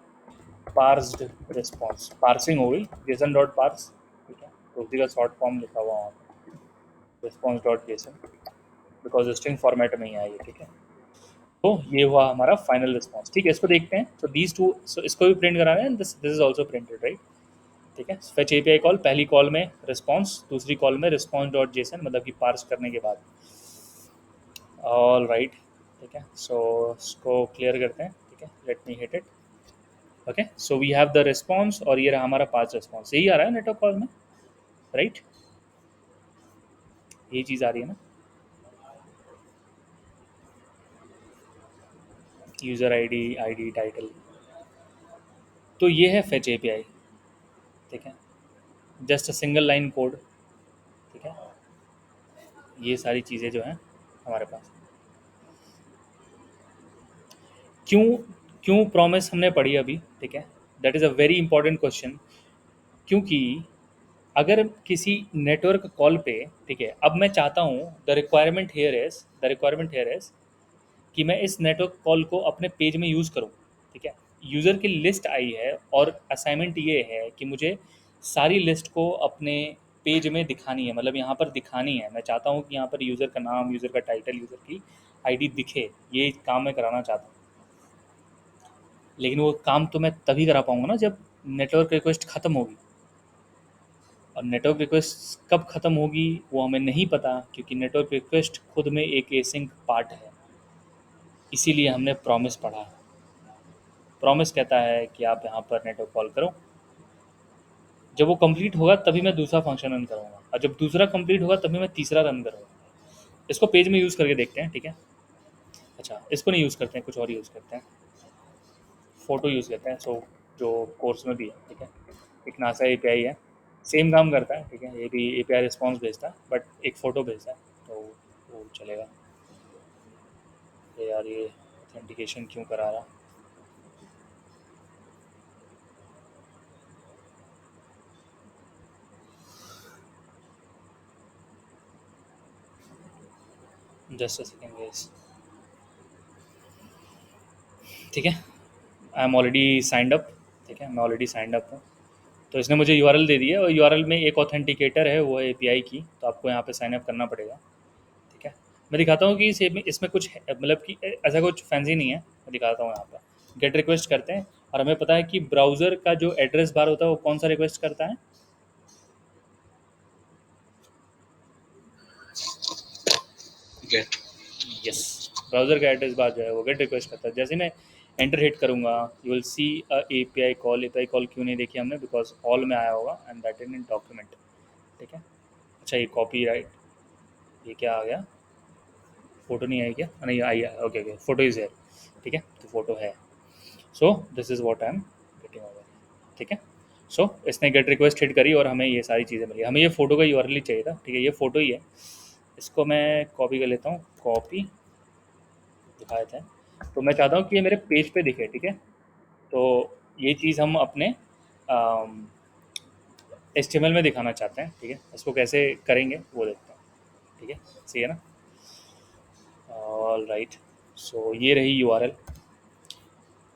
पार्स्ड रिस्पॉन्स, पार्सिंग हो गई, जेसन डॉट पार्स, ठीक है। तो उसी का शॉर्ट फॉर्म लिखा हुआ वहाँ पर, response dot JSON, because string format में ही है ये, ठीक है। तो ये हुआ हमारा फाइनल रिस्पॉन्स, ठीक है। इसको देखते हैं। तो दीज टू, सो इसको भी प्रिंट करा रहे हैं, this is also printed, right, ठीक है। फेच एपीआई कॉल, पहली कॉल में रिस्पॉन्स, दूसरी कॉल में रिस्पॉन्स डॉट जेसन, मतलब कि पार्स करने के बाद। ऑल राइट, ठीक है। सो इसको क्लियर करते हैं, ठीक है। Let me hit it, okay. So we have the response, और ये रहा हमारा पास रिस्पॉन्स, यही आ रहा है नेटवर्क कॉल में, राइट, यही चीज़ आ रही है ना, यूज़र आईडी टाइटल। तो ये है फेच एपीआई, ठीक है। Just a single line code, ठीक है। ये सारी चीज़ें जो हैं हमारे पास। क्यों क्यों प्रॉमिस हमने पढ़ी अभी, ठीक है। That is a very important question. क्योंकि अगर किसी नेटवर्क कॉल पे, ठीक है, अब मैं चाहता हूँ, द रिक्वायरमेंट हेयर इज कि मैं इस नेटवर्क कॉल को अपने पेज में यूज़ करूँ, ठीक है। यूज़र की लिस्ट आई है और असाइनमेंट ये है कि मुझे सारी लिस्ट को अपने पेज में दिखानी है, मतलब यहाँ पर दिखानी है। मैं चाहता हूँ कि यहाँ पर यूज़र का नाम, यूज़र का टाइटल, यूज़र की आईडी दिखे। ये काम मैं कराना चाहता हूँ, लेकिन वो काम तो मैं तभी करा पाऊँगा ना जब नेटवर्क रिक्वेस्ट ख़त्म होगी। और नेटवर्क रिक्वेस्ट कब ख़त्म होगी वो हमें नहीं पता, क्योंकि नेटवर्क रिक्वेस्ट खुद में एक एसिंक पार्ट है। इसीलिए हमने प्रॉमिस पढ़ा है। प्रॉमिस कहता है कि आप यहाँ पर नेटवर्क कॉल करो, जब वो कंप्लीट होगा तभी मैं दूसरा फंक्शन रन करूँगा, और जब दूसरा कंप्लीट होगा तभी मैं तीसरा रन करूँगा। इसको पेज में यूज़ करके देखते हैं, ठीक है। अच्छा, इसको नहीं यूज़ करते हैं, कुछ और यूज़ करते हैं। फ़ोटो यूज़ करते हैं, सो जो कोर्स में भी है, ठीक है। एक नासा एपीआई है, सेम काम करता है, ठीक है। ये भी एपीआई रिस्पॉन्स भेजता है, बट एक फ़ोटो भेजता है, तो वो चलेगा। ये यार, ये ऑथेंटिकेशन क्यों करा रहा। जस्ट अ सेकेंड गाइस, ठीक है। I am already signed up, ठीक है, मैं ऑलरेडी साइंड अप हूँ। तो इसने मुझे यूआरएल दे दी है, और यूआरएल में एक ऑथेंटिकेटर है, वो है एपीआई की, तो आपको यहाँ पे साइन अप करना पड़ेगा, ठीक है। मैं दिखाता हूँ कि इसमें कुछ मतलब कि ऐसा कुछ फैंसी नहीं है। मैं दिखाता हूँ यहाँ पर गेट रिक्वेस्ट करते हैं, और हमें पता है कि ब्राउज़र का जो एड्रेस बार होता है वो कौन सा रिक्वेस्ट करता है। गेट। यस, ब्राउज़र का एड्रेस बार जो है वो गेट रिक्वेस्ट करता है। जैसे मैं एंटर हिट करूँगा, you will see a API call. API call क्यों नहीं देखी हमने, बिकॉज ऑल में आया होगा, एंड दैट इन डॉक्यूमेंट, ठीक है। अच्छा, ये कॉपी राइट, ये क्या आ गया, फ़ोटो नहीं आई क्या, नहीं आई है, ओके ओके, फ़ोटो इज़ है, ठीक है, तो फ़ोटो है। So this is what I am getting over, ठीक है। सो इसने गेट रिक्वेस्ट हिट करी और हमें ये सारी चीज़ें मिली। हमें ये फ़ोटो का यूआरएल चाहिए था, ठीक है, ये फ़ोटो ही है। इसको मैं कॉपी कर लेता हूँ, कॉपी दिखाए थे। तो मैं चाहता हूँ कि ये मेरे पेज पे दिखे, ठीक है। तो ये चीज़ हम अपने HTML में दिखाना चाहते हैं, ठीक है। इसको कैसे करेंगे वो देखते हैं, ठीक है, सही है ना। ऑल राइट, सो ये रही यूआरएल।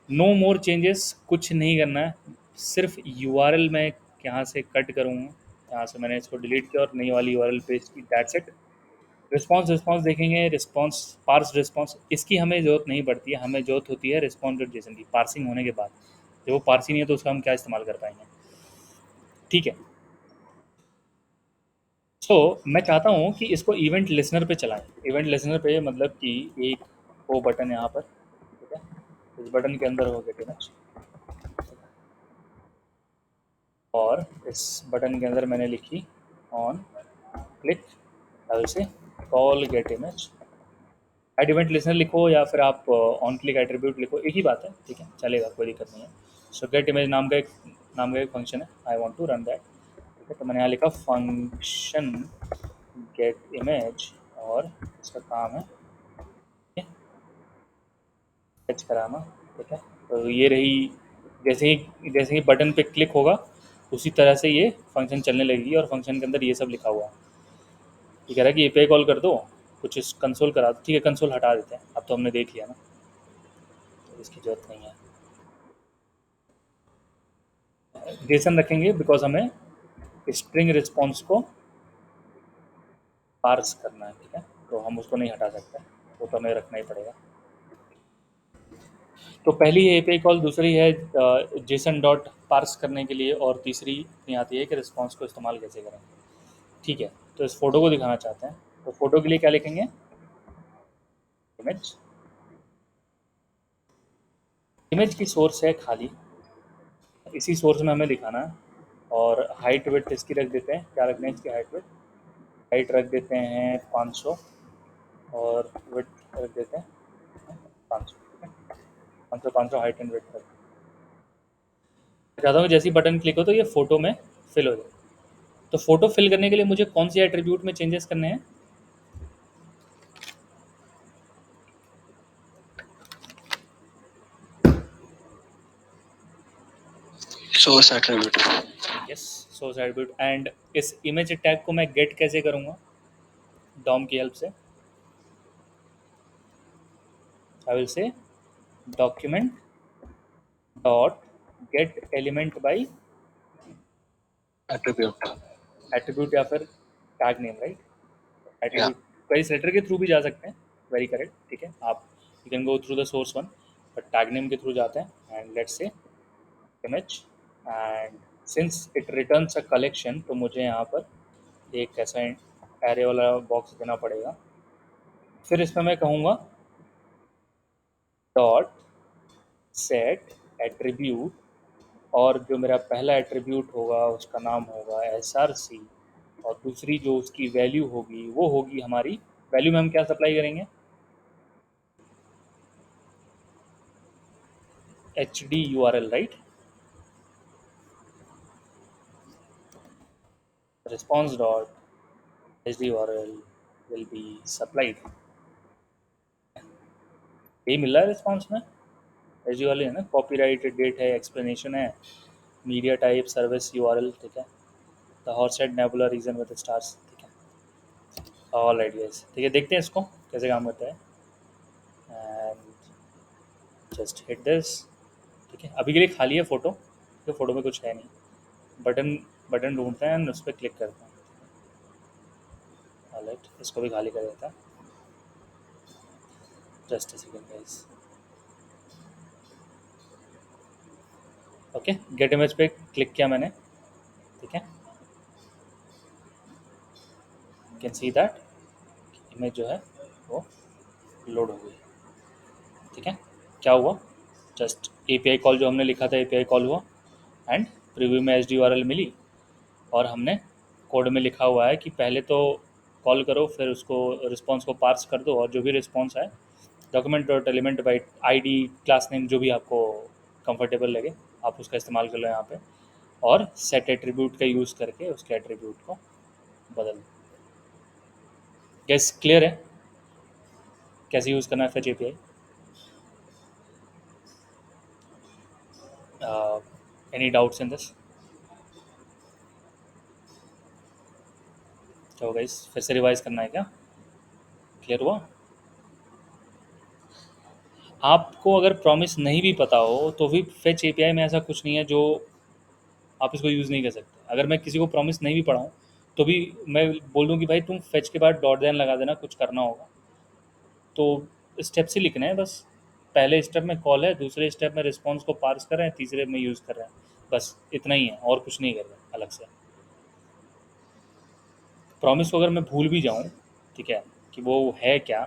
नो मोर चेंजेस, कुछ नहीं करना है, सिर्फ यूआरएल मैं यहाँ से कट करूँगा। यहाँ से मैंने इसको डिलीट किया और नई वाली यूआरएल पेस्ट की, दैट्स इट। रिस्पॉन्स रिस्पॉन्स देखेंगे, रिस्पॉन्स पार्स रिस्पॉन्स, इसकी हमें ज़रूरत नहीं पड़ती है। हमें ज़रूरत होती है रिस्पॉन्स डॉट जेसन की, पार्सिंग होने के बाद। जब वो पार्सिंग नहीं है तो उसका हम क्या इस्तेमाल कर पाएंगे, ठीक है। सो मैं चाहता हूँ कि इसको इवेंट लिसनर पे चलाएं। इवेंट लिसनर पे मतलब कि एक वो बटन यहाँ पर, ठीक है, इस बटन के अंदर हो गया इमेज, और इस बटन के अंदर मैंने लिखी on click, I say call get image. Add event listener लिखो या फिर आप ऑन क्लिक एट्रीब्यूट लिखो, एक ही बात है, ठीक है, चलेगा, कोई दिक्कत नहीं है। सो गेट इमेज नाम का एक फंक्शन है, I want to run that, ठीक है। तो मैंने यहाँ लिखा फंक्शन गेट इमेज, और इसका काम है फैच कराना, ठीक है। तो ये रही, जैसे ही बटन पे क्लिक होगा उसी तरह से ये फंक्शन चलने लगेगी, और फंक्शन के अंदर ये सब लिखा हुआ है। ये कह रहा है कि एपीआई कॉल कर दो, कुछ इस कंसोल करा दो, ठीक है, कंसोल हटा देते हैं, अब तो हमने देख लिया ना, तो इसकी ज़रूरत नहीं है। जेसन रखेंगे बिकॉज हमें स्ट्रिंग रिस्पॉन्स को पार्स करना है, ठीक है, तो हम उसको नहीं हटा सकते, वो तो हमें रखना ही पड़ेगा। तो पहली है एपीआई कॉल, दूसरी है जेसन डॉट पार्स करने के लिए, और तीसरी अपनी आती है कि रिस्पॉन्स को इस्तेमाल कैसे करें, ठीक है। तो इस फोटो को दिखाना चाहते हैं, तो फोटो के लिए क्या लिखेंगे, इमेज। इमेज की सोर्स है खाली, इसी सोर्स में हमें दिखाना है। और हाइट विड्थ इसकी रख देते हैं, क्या रखना है इसकी हाइट विड्थ, हाइट रख देते हैं 500, और विड्थ रख देते हैं 500, ठीक है, 500 हाइट एंड विड्थ रख। चाहता हूँ जैसे ही बटन क्लिक हो तो ये फोटो में फिल हो जाए। तो फोटो फिल करने के लिए मुझे कौन सी एट्रीब्यूट में चेंजेस करने हैं, source attribute. Yes, source attribute. And इस इमेज टैग को मैं गेट कैसे करूँगा, डॉम की हेल्प से। आई विल से document dot get element by attribute. Attribute या फिर टैग नेम, राइट? या एट्रीब्यूट क्वेरी सेलेक्टर के थ्रू भी जा सकते हैं, वेरी करेक्ट, ठीक है। आप you can go through the source one, but tag name के थ्रू जाते हैं and let's say image, and since it returns a collection तो मुझे यहाँ पर एक ऐसा एरे वाला बॉक्स देना पड़ेगा। फिर इसमें मैं कहूँगा डॉट सेट एट्रीब्यूट, और जो मेरा पहला एट्रीब्यूट होगा उसका नाम होगा SRC, और दूसरी जो उसकी वैल्यू होगी वो होगी हमारी वैल्यू में हम क्या सप्लाई करेंगे, HD URL, right? Response dot HD URL will be supplied। यही मिल रहा है रिस्पॉन्स में, HD वाले है ना, कॉपीराइट डेट है, एक्सप्लेनेशन है, मीडिया टाइप सर्विस URL, ठीक है, the horsehead nebula region with stars, ठीक है। ऑल राइट गाइस, ठीक है, देखते हैं इसको कैसे काम करता है, एंड जस्ट हिट दिस, ठीक है। अभी के लिए खाली है फोटो, तो फोटो में कुछ है नहीं, बटन बटन ढूंढते हैं एंड उस पर क्लिक करते हैं। ऑलराइट, इसको भी खाली कर देता है, just a second guys. Okay, get image पे क्लिक किया मैंने, ठीक है, you can see that image जो है वो लोड हो गई, ठीक है। क्या हुआ, जस्ट API कॉल जो हमने लिखा था API कॉल हुआ, एंड प्रीव्यू में HD URL मिली, और हमने कोड में लिखा हुआ है कि पहले तो कॉल करो, फिर उसको रिस्पॉन्स को पार्स कर दो, और जो भी रिस्पॉन्स है document dot element by ID class name जो भी आपको कंफर्टेबल लगे आप उसका इस्तेमाल कर लो यहाँ पे, और सेट एट्रीब्यूट का यूज़ करके उसके एट्रीब्यूट को बदल दो। गैस क्लियर है कैसे यूज़ करना है fetch API? Any doubts in this? तो गाइस फिर से रिवाइज करना है क्या? क्लियर हुआ? आपको अगर प्रॉमिस नहीं भी पता हो तो भी फेच API में ऐसा कुछ नहीं है जो आप इसको यूज़ नहीं कर सकते। अगर मैं किसी को प्रॉमिस नहीं भी पढ़ाऊँ तो भी मैं बोल दूँ कि भाई तुम फेच के बाद डॉट देन लगा देना, कुछ करना होगा तो स्टेप्स ही लिखने हैं बस। पहले स्टेप में कॉल है, दूसरे स्टेप में रिस्पॉन्स को पार्स कर रहे हैं, तीसरे में यूज़ कर रहे हैं, बस इतना ही है और कुछ नहीं कर रहे हैं अलग से। प्रॉमिस को अगर मैं भूल भी जाऊँ, ठीक है, कि वो है क्या,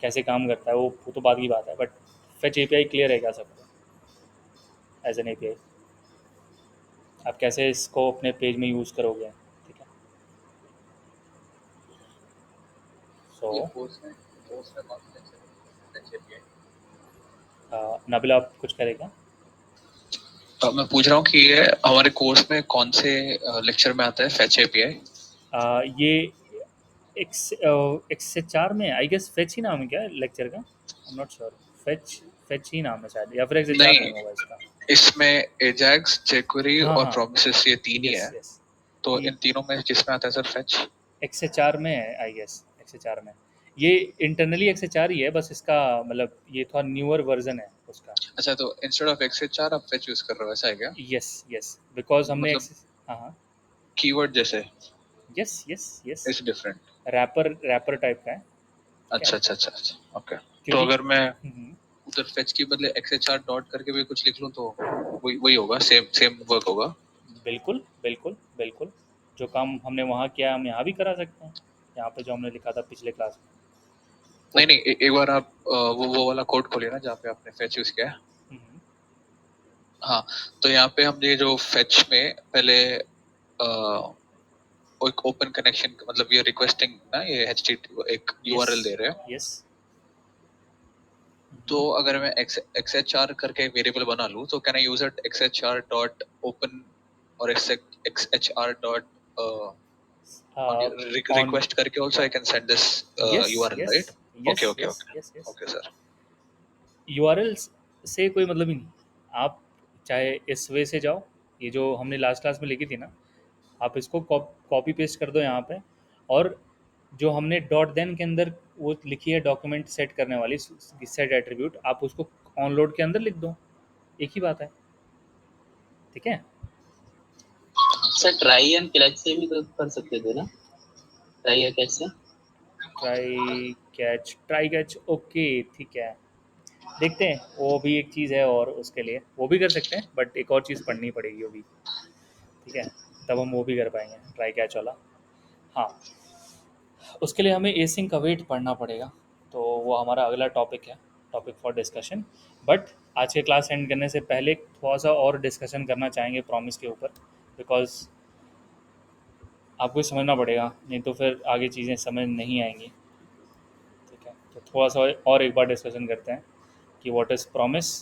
कैसे काम करता है, वो तो बाद की बात है, बट फेच API क्लियर है क्या सबको एज एन API? आप कैसे इसको अपने पेज में यूज़ करोगे, ठीक है। सो ये कोर्स में कौन से लेक्चर API? नाबिल आप कुछ करेगा? मैं पूछ रहा हूँ कि ये हमारे कोर्स में कौन से लेक्चर में आता है फेच एपीआई? ये XHR में आई गेस, फेच ही नाम है क्या लेक्चर का? I am not sure, fetch fetch ही नाम है शायद, या फिर XHR नहीं, नहीं होगा इसका। इसमें एजाक्स, जेक्वेरी हाँ और हाँ, प्रोमिसेस ये तीन ही यस है। यस, तो ये इन तीनों में किसमें आता है सर फेच? XHR में है आई गेस, XHR में। ये इंटरनली XHR ही है, बस इसका मतलब ये थोड़ा न्यूअर वर्जन है उसका। अच्छा, तो इंस्टेड ऑफ एक्सएचआर आप फेच यूज कर रहे हो, ऐसा है क्या? यस यस, बिकॉज हमने मतलब हाँ हाँ, कीवर्ड जैसे yes yes yes, is different? Wrapper type का है, ठीक है, अच्छा अच्छा अच्छा अच्छा, ओके। तो क्योंकि अगर मैं हम्म, उधर फेच के बदले एक्सएचआर डॉट करके भी कुछ लिख लूं तो वही वही होगा, सेम सेम वर्क होगा? बिल्कुल बिल्कुल बिल्कुल, जो काम हमने वहाँ किया हम यहाँ भी करा सकते हैं, यहाँ पे जो हमने लिखा था पिछले क्लास में। नहीं नहीं, एक बार आप वो वाला कोड खोलिए ना जहाँ पे आपने फेच यूज किया है। हम्म, हाँ, तो यहाँ पे हमने जो फेच में पहले एक ओपन कनेक्शन, मतलब ये रिक्वेस्टिंग ना, ये HTTP एक यस URL दे रहे हैं। यस, तो अगर मैं XHR करके वेरिएबल बना लूँ तो can I use it XHR dot open और XHR डॉट ऑन, रिक्वेस्ट करके also I can send this yes URL, yes right? Yes okay okay yes okay yes yes, okay sir. URL से कोई मतलब ही नहीं। आप चाहे इस वे से जाओ, ये जो हमने लास्ट क्लास में लिखी थी ना, आप इसको कॉपी पेस्ट कर दो यहाँ पे, और जो हमने डॉट देन के अंदर वो लिखी है डॉक्यूमेंट सेट करने वाली सेट एट्रीब्यूट, आप उसको ऑन लोड के अंदर लिख दो, एक ही बात है। ठीक है। सर ट्राई एंड क्लच से भी तो कर सकते थे ना, ट्राई या कैच से। ट्राई कैच, ओके ठीक है, देखते हैं, वो भी एक चीज़ है और उसके लिए वो भी कर सकते हैं, बट एक और चीज़ पढ़नी पड़ेगी वो भी, ठीक है, तब हम वो भी कर पाएंगे ट्राई कैच वाला। हाँ, उसके लिए हमें एसिंग का वेट पढ़ना पड़ेगा, तो वो हमारा अगला टॉपिक है, टॉपिक फॉर डिस्कशन। बट आज के क्लास एंड करने से पहले थोड़ा सा और डिस्कशन करना चाहेंगे प्रॉमिस के ऊपर, बिकॉज आपको ही समझना पड़ेगा, नहीं तो फिर आगे चीज़ें समझ नहीं आएंगी, ठीक है। तो थोड़ा सा और एक बार डिस्कशन करते हैं कि what is promise.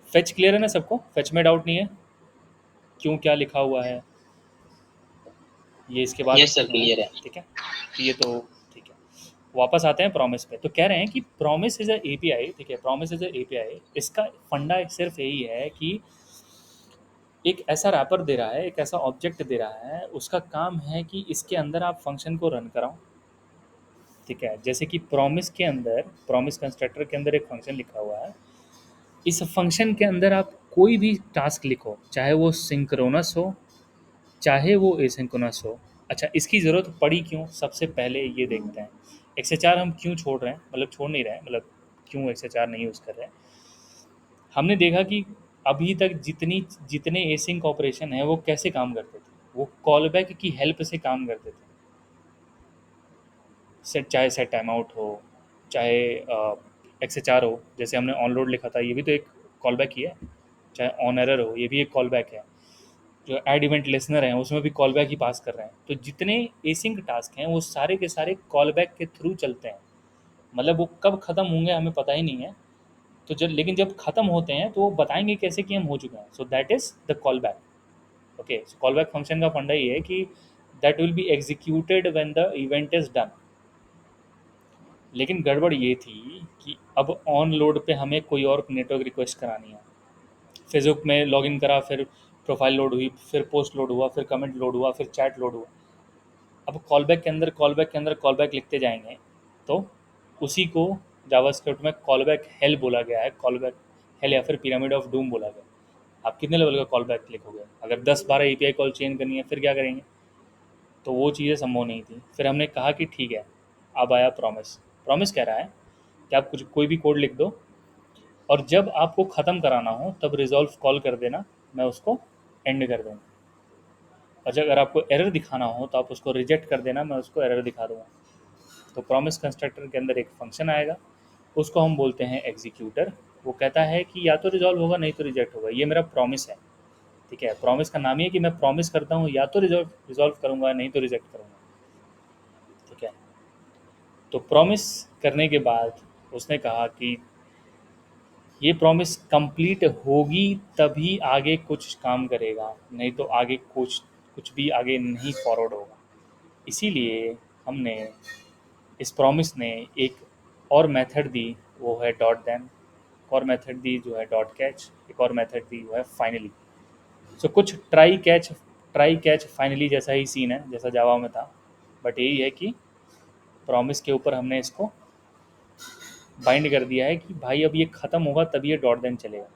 Fetch clear है ना सबको, फेच में डाउट नहीं है, क्यों क्या लिखा हुआ है, ये इसके बाद यस सर क्यों है, क्लियर है। ठीक है, तो ये तो ठीक है। वापस आते हैं प्रॉमिस पे, तो कह रहे हैं कि प्रॉमिस इज अ एपीआई, ठीक है, प्रॉमिस इज अ एपीआई, इसका फंडा सिर्फ यही है कि एक ऐसा रैपर दे रहा है, एक ऐसा ऑब्जेक्ट दे रहा है, उसका काम है कि इसके अंदर आप फंक्शन को रन कराओ, ठीक है। जैसे कि प्रॉमिस के अंदर, प्रॉमिस कंस्ट्रक्टर के अंदर एक फंक्शन लिखा हुआ है, इस फंक्शन के अंदर आप कोई भी टास्क लिखो, चाहे वो सिंक्रोनस हो चाहे वो एसिंक्रोनस हो। अच्छा, इसकी ज़रूरत पड़ी क्यों, सबसे पहले ये देखते हैं। एक्सएचआर हम क्यों छोड़ रहे हैं, मतलब छोड़ नहीं रहे हैं, मतलब क्यों एक्सएचआर नहीं यूज़ कर रहे हैं। हमने देखा कि अभी तक जितने एसिंक ऑपरेशन हैं वो कैसे काम करते थे, वो कॉलबैक की हेल्प से काम करते थे। चाहे सेट टाइम आउट हो, चाहे एक्सएचआर हो, जैसे हमने ऑन लोड लिखा था, ये भी तो एक कॉलबैक ही है। चाहे ऑन एरर हो, ये भी एक कॉलबैक है। जो ऐड इवेंट लिसनर हैं उसमें भी कॉलबैक ही पास कर रहे हैं। तो जितने एसिंक टास्क हैं वो सारे के सारे कॉलबैक के थ्रू चलते हैं, मतलब वो कब ख़त्म होंगे हमें पता ही नहीं है। तो जब, लेकिन जब ख़त्म होते हैं तो वो बताएंगे कैसे कि हम हो चुके हैं। So that is the call back. Okay, so call back function का फंडा ये है कि that will be executed when the event is done. लेकिन गड़बड़ ये थी कि अब ऑन लोड पे हमें कोई और नेटवर्क रिक्वेस्ट करानी है। फेसबुक में लॉगिन करा, फिर प्रोफाइल लोड हुई, फिर पोस्ट लोड हुआ, फिर कमेंट लोड हुआ, फिर चैट लोड हुआ। अब कॉलबैक लिखते जाएंगे तो उसी को जावास्क्रिप्ट में कॉलबैक हेल बोला गया है, कॉलबैक हेल या फिर पिरामिड ऑफ डूम बोला गया। आप कितने लेवल का कॉलबैक लिखोगे, अगर 10-12 एपीआई कॉल चेंज करनी है फिर क्या करेंगे। तो वो चीज़ें संभव नहीं थी। फिर हमने कहा कि ठीक है, अब आया प्रॉमिस। प्रॉमिस कह रहा है कि आप कुछ कोई भी कोड लिख दो और जब आपको ख़त्म कराना हो तब रिजॉल्व कॉल कर देना, मैं उसको एंड कर दूँगा। और जब अगर आपको एरर दिखाना हो तो आप उसको रिजेक्ट कर देना, मैं उसको एरर दिखा दूँगा। तो प्रॉमिस कंस्ट्रक्टर के अंदर एक फंक्शन आएगा, उसको हम बोलते हैं एग्जीक्यूटर। वो कहता है कि या तो रिजॉल्व होगा नहीं तो रिजेक्ट होगा, ये मेरा प्रॉमिस है, ठीक है। प्रॉमिस का नाम ही है कि मैं प्रॉमिस करता हूँ या तो रिजॉल्व करूँगा नहीं तो रिजेक्ट करूँगा, ठीक है। तो प्रॉमिस करने के बाद उसने कहा कि ये प्रॉमिस कंप्लीट होगी तभी आगे कुछ काम करेगा, नहीं तो आगे कुछ भी आगे नहीं फॉरवर्ड होगा। इसीलिए हमने, इस प्रॉमिस ने एक और मेथड दी, वो है डॉट देन। एक और मेथड दी जो है डॉट कैच, एक और मेथड दी वो है फाइनली। सो कुछ ट्राई कैच फाइनली जैसा ही सीन है जैसा जावा में था, बट यही है कि प्रॉमिस के ऊपर हमने इसको बाइंड कर दिया है कि भाई अब ये ख़त्म होगा तभी ये डॉट देन चलेगा।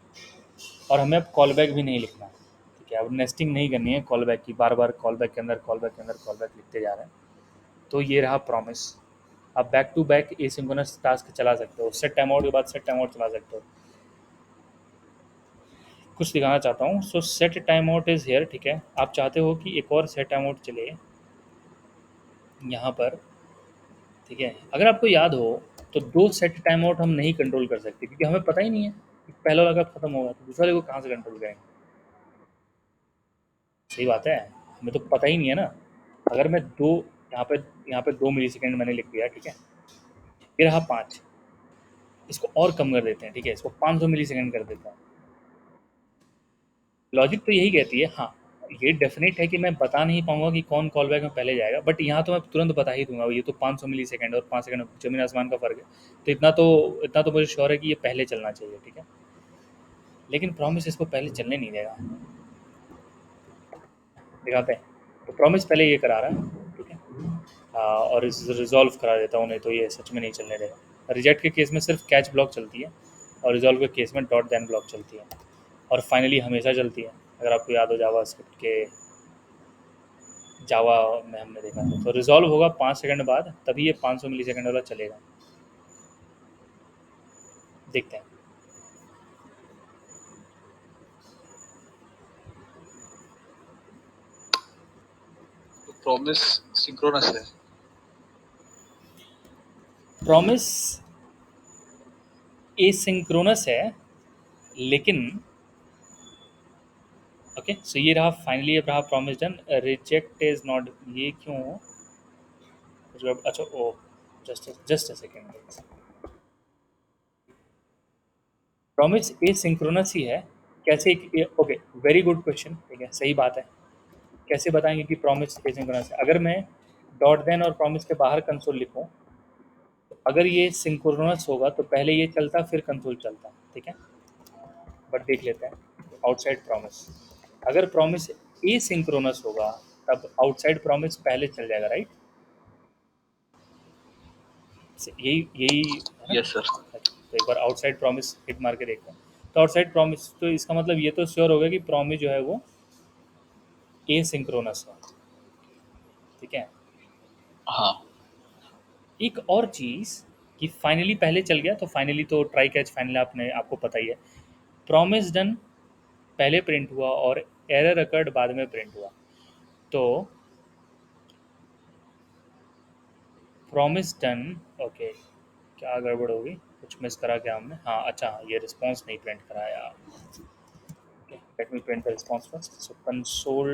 और हमें अब कॉल बैक भी नहीं लिखना है, ठीक है। अब नेस्टिंग नहीं करनी है कॉल बैक की, बार बार कॉल बैक के अंदर कॉल बैक के अंदर कॉल बैक लिखते जा रहे हैं। तो ये रहा प्रॉमिस। आप back to back asynchronous task चला सकते हो, सेट टाइम आउट के बाद सेट टाइम आउट चला सकते हो। कुछ दिखाना चाहता हूँ। सो set time out is here, ठीक है। आप चाहते हो कि एक और सेट टाइम आउट चले यहाँ पर, ठीक है। अगर आपको याद हो तो दो सेट टाइम आउट हम नहीं कंट्रोल कर सकते क्योंकि हमें पता ही नहीं है कि पहला वाला कब खत्म होगा, तो दूसरे को कहाँ से कंट्रोल करेंगे। सही बात है, हमें तो पता ही नहीं है ना। अगर मैं दो, यहाँ पे 2 मिली सेकेंड मैंने लिख दिया, ठीक है, ये रहा 5, इसको और कम कर देते हैं, ठीक है, इसको 500 मिली सेकेंड कर देते हैं। लॉजिक तो यही कहती है, हाँ ये डेफिनेट है कि मैं बता नहीं पाऊंगा कि कौन कॉल बैक में पहले जाएगा, बट यहाँ तो मैं तुरंत बता ही दूंगा, ये तो 500 मिली सेकेंड और 5 सेकेंड जमीन आसमान का फ़र्क है। तो इतना तो मुझे श्योर है कि ये पहले चलना चाहिए, ठीक है। लेकिन प्रॉमिस इसको पहले चलने नहीं देगा, दिखाते हैं। तो प्रॉमिस पहले ये करा रहा है, ठीक है। और इस रिजॉल्व करा देता हूँ, नहीं तो ये सच में नहीं चलने देगा। रिजेक्ट के केस में सिर्फ कैच ब्लॉक चलती है और रिजॉल्व के केस में डॉट देन ब्लॉक चलती है। और फाइनली हमेशा चलती है। अगर आपको याद हो जावा स्क्रिप्ट के जावा में हमने देखा था, तो रिजॉल्व होगा 5 सेकंड बाद, तभी ये 500 मिली सेकंड वाला चलेगा। देखते हैं। तो प्रॉमिस सिंक्रोनस है। प्रॉमिस एसिंक्रोनस है, लेकिन ओके सो ये रहा फाइनली, अब रहा promise done, reject is not, ये क्यों? अच्छा oh just a second. Promise asynchronous ही है, कैसे? ओके वेरी गुड क्वेश्चन, ठीक है सही बात है। कैसे बताएंगे कि प्रॉमिस एसिंक्रोनस है? अगर मैं डॉट देन और प्रॉमिस के बाहर कंसोल लिखूं, तो अगर ये सिंक्रोनस होगा तो पहले ये चलता फिर कंसोल चलता, ठीक है। बट देख लेते हैं आउटसाइड प्रॉमिस। अगर प्रॉमिस एसिंक्रोनस होगा तब आउटसाइड प्रॉमिस पहले चल जाएगा, राइट? यही यही है ना? Yes sir. तो एक बार आउटसाइड प्रॉमिस हिट मार के देखते हैं। तो आउटसाइड प्रॉमिस, तो इसका मतलब ये तो श्योर होगा कि प्रॉमिस जो है वो एसिंक्रोनस है, ठीक है। हाँ एक और चीज़ कि फाइनली पहले चल गया, तो फाइनली तो ट्राई कैच फाइनल आपको पता ही है। प्रॉमिस डन पहले प्रिंट हुआ और एरर अकर्ड बाद में प्रिंट हुआ, तो प्रॉमिस डन, ओके क्या गड़बड़ होगी, कुछ मिस करा क्या हमने? हाँ अच्छा, ये रिस्पॉन्स नहीं प्रिंट कराया। Let me print the response first. So console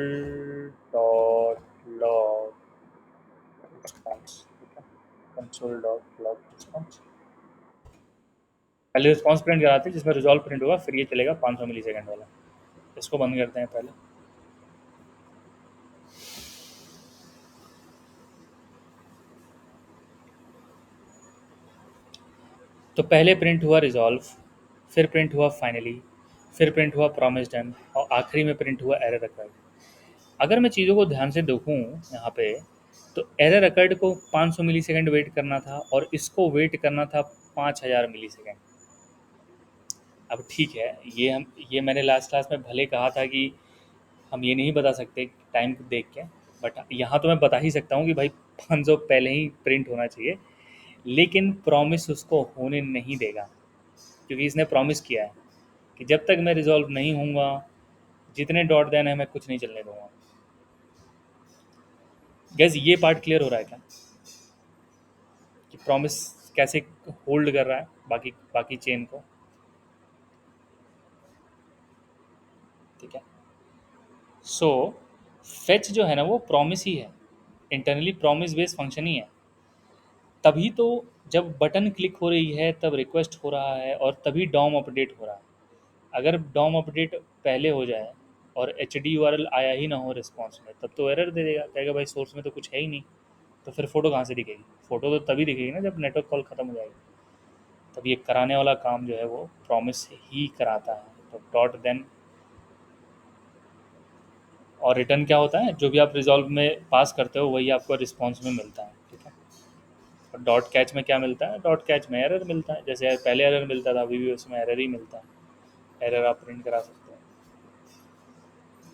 dot log response, console dot log response. पहले रिस्पॉन्स प्रिंट कराते हैं जिसमें रिजॉल्व प्रिंट होगा, फिर ये चलेगा 500 मिली सेकेंड वाला। इसको बंद करते हैं पहले। तो पहले प्रिंट हुआ रिजॉल्व, फिर प्रिंट हुआ फाइनली, फिर प्रिंट हुआ प्रॉमिस डन, और आखिरी में प्रिंट हुआ एरर अकर्ड। अगर मैं चीज़ों को ध्यान से देखूँ यहाँ पे, तो एरर अकर्ड को 500 मिली सेकेंड वेट करना था और इसको वेट करना था 5000 मिली सेकेंड। अब ठीक है, ये मैंने लास्ट क्लास में भले कहा था कि हम ये नहीं बता सकते टाइम देख के, बट यहाँ तो मैं बता ही सकता हूँ कि भाई 500 पहले ही प्रिंट होना चाहिए, लेकिन प्रॉमिस उसको होने नहीं देगा, क्योंकि इसने प्रॉमिस किया है कि जब तक मैं रिजॉल्व नहीं होऊंगा, जितने डॉट देन है मैं कुछ नहीं चलने दूंगा। गैस ये पार्ट क्लियर हो रहा है क्या, कि प्रॉमिस कैसे होल्ड कर रहा है बाकी बाकी चेन को? ठीक है। सो फेच जो है ना वो प्रॉमिस ही है, इंटरनली प्रॉमिस बेस्ड फंक्शन ही है। तभी तो जब बटन क्लिक हो रही है तब रिक्वेस्ट हो रहा है, और तभी डॉम अपडेट हो रहा है। अगर डॉम अपडेट पहले हो जाए और H D you R L आया ही ना हो रिस्पॉन्स में, तब तो एरर दे देगा, कहेगा भाई सोर्स में तो कुछ है ही नहीं। तो फिर फ़ोटो कहाँ से दिखेगी? फ़ोटो तो तभी दिखेगी ना जब नेटवर्क कॉल ख़त्म हो जाएगी। तब ये कराने वाला काम जो है वो प्रॉमिस ही कराता है। तो डॉट देन और रिटर्न क्या होता है, जो भी आप रिजॉल्व में पास करते हो वही आपको रिस्पॉन्स में मिलता है, ठीक है। और डॉट कैच में क्या मिलता है? डॉट कैच में एरर मिलता है, जैसे पहले एरर मिलता था, अभी भी उसमें एरर ही मिलता है। एरर आप प्रिंट करा सकते हो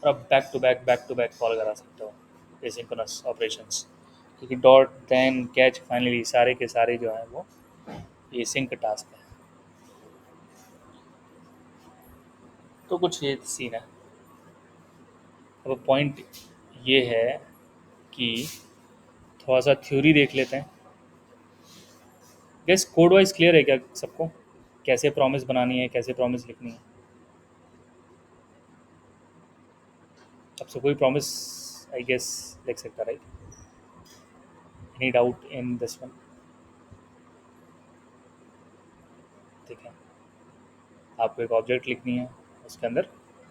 और आप बैक टू बैक कॉल करा सकते हो एसिंक्रोनस ऑपरेशंस, क्योंकि डॉट देन कैच फाइनली सारे के सारे जो है वो एसिंक टास्क है। तो कुछ ये सीन है। अब पॉइंट ये है कि थोड़ा सा थ्योरी देख लेते हैं। गैस कोड वाइज क्लियर है क्या सबको, कैसे प्रॉमिस बनानी है, कैसे प्रॉमिस लिखनी है? अब से कोई प्रॉमिस आई गेस लिख सकता, right? Any doubt in this one? ठीक है, आपको एक ऑब्जेक्ट लिखनी है, उसके अंदर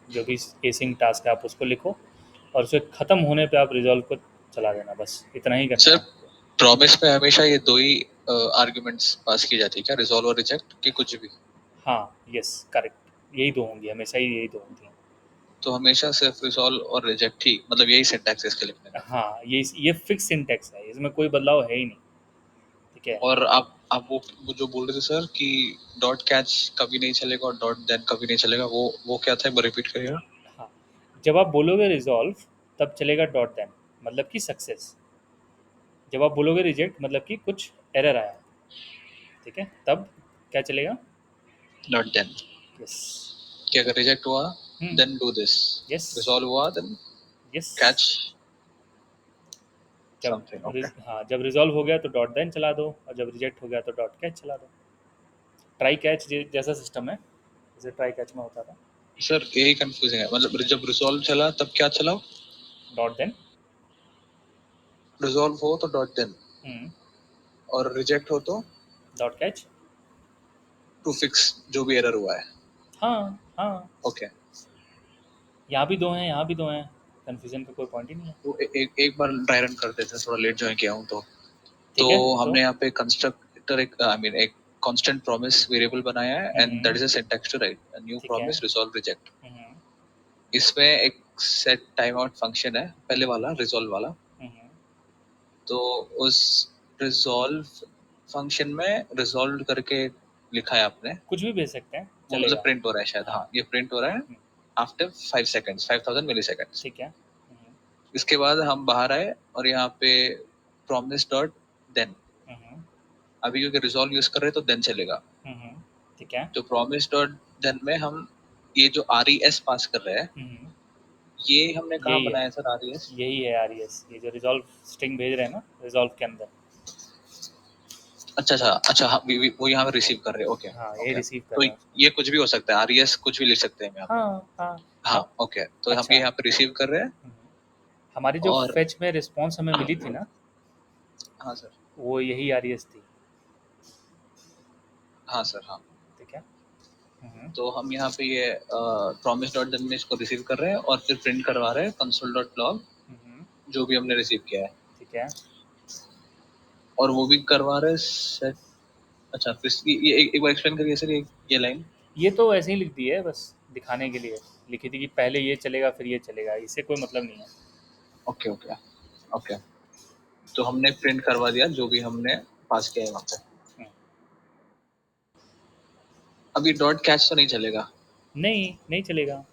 जो भी एसिंग टास्क है आप उसको लिखो, और उसे ख़त्म होने पे आप रिजॉल्व को चला देना, बस इतना ही करना सर है। प्रॉमिस में हमेशा ये दो ही आर्ग्यूमेंट्स पास की जाती है क्या, रिजॉल्व और रिजेक्ट, कि कुछ भी? हाँ यस करेक्ट, यही दो होंगी हमेशा ही, यही दो होंगी। तो हमेशा सिर्फ रिजॉल्व और रिजेक्ट ही, मतलब यही सिंटैक्स है इसके लिखने का? हाँ ये फिक्स सिंटैक्स है, इसमें कोई बदलाव है ही नहीं, ठीक है। और आप आप वो जो बोल रहे थे सर कि डॉट कैच कभी नहीं चलेगा और डॉट देन कभी नहीं चलेगा, वो क्या था, एक बार रिपीट करिएगा। हाँ, जब आप बोलोगे रिजॉल्व तब चलेगा डॉट देन, मतलब कि सक्सेस। जब आप बोलोगे रिजेक्ट मतलब कि कुछ एरर आया, ठीक है, तब क्या चलेगा? Dot then. यस। कि अगर रिजेक्ट हुआ hmm. Then do this, yes. Resolve हुआ देन यस। कैच जब समथिंग। ओके हाँ, जब रिजॉल्व हो गया तो डॉट देन चला दो, और जब रिजेक्ट हो गया तो डॉट कैच चला दो। ट्राई कैच जैसा सिस्टम है, जैसे ट्राई कैच में होता था। सर, यही कंफ्यूजिंग है, मतलब जब रिजॉल्व चला तब क्या चला, डॉट देन। रिजॉल्व हो तो डॉट देन, और रिजेक्ट हो तो डॉट कैच। टू फिक्स जो भी एरर हुआ है। हाँ हाँ, ओके, यहाँ भी दो हैं, यहाँ भी दो हैं, कन्फ्यूजन का कोई पॉइंट ही नहीं है। वो एक बार ड्राई रन कर देते हैं, थोड़ा लेट ज्वाइन किया हूँ तो ठीक है, तो हमने यहाँ पे कंस्ट्रक्टर एक आई मीन एक कांस्टेंट प्रॉमिस वेरिएबल बनाया है, and that is a syntax to write a new ठीक है। Promise resolve reject. हम्म, इसमें एक सेट टाइम आउट फंक्शन है, पहले वाला रिजॉल्व वाला। हम्म, तो उस रिजॉल्व फंक्शन में रिजॉल्व करके लिखा है आपने, कुछ भी भेज सकते हैं, वो मतलब चलेगा। प्रिंट हो रहा है शायद, हाँ। हाँ ये प्रिंट हो रहा है हम्म, आफ्टर 5 सेकेंड्स, 5000 मिली सेकेंड्स। ठीक है। इसके बाद हम बाहर आए और यहाँ पे प्रॉमिस डॉट देन, हम्म, अभी क्योंकि रिजॉल्व यूज कर रहे हैं तो देन चलेगा। ठीक है। तो प्रॉमिस डॉट देन में हम ये जो आर ई एस पास कर रहे हैं, हम्म, ये हमने कहाँ यही है, बनाया सर आर ई एस? यही है आरईएस, ये जो रिजॉल्व स्ट्रिंग भेज रहे हैं ना रिजॉल्व के अंदर। अच्छा अच्छा अच्छा, हाँ, वो यहाँ पे रिसीव कर रहे हैं। ओके हाँ, ये ओके, रिसीव कर तो रहे हैं उसको। ये कुछ भी हो सकता है, आर ई एस कुछ भी लिख सकते हैं हम यहाँ पे। हाँ हाँ। हाँ आप ओके, तो हम अच्छा। ये यहाँ पे रिसीव कर रहे हैं। हमारी जो और फेच में रिस्पॉन्स हमें मिली थी ना, हाँ सर, वो यही आरईएस थी। हाँ सर, हाँ। ठीक है। तो हम यहाँ पे ये प्रॉमिस डॉट देन में इसको रिसीव कर रहे हैं और फिर प्रिंट करवा रहे हैं कंसोल डॉट लॉग जो भी हमने रिसीव किया है, ठीक है। और वो भी करवा रहे हैं सेट। अच्छा, फिर ये एक बार एक्सप्लेन करिए सर, ये लाइन। ये तो ऐसे ही लिख दी है, बस दिखाने के लिए लिखी थी कि पहले ये चलेगा फिर ये चलेगा, इससे कोई मतलब नहीं है। ओके ओके ओके, तो हमने प्रिंट करवा दिया जो भी हमने पास किया है वहाँ पे। हम्म, अभी डॉट कैच तो नहीं चलेगा? नहीं, नहीं चलेगा।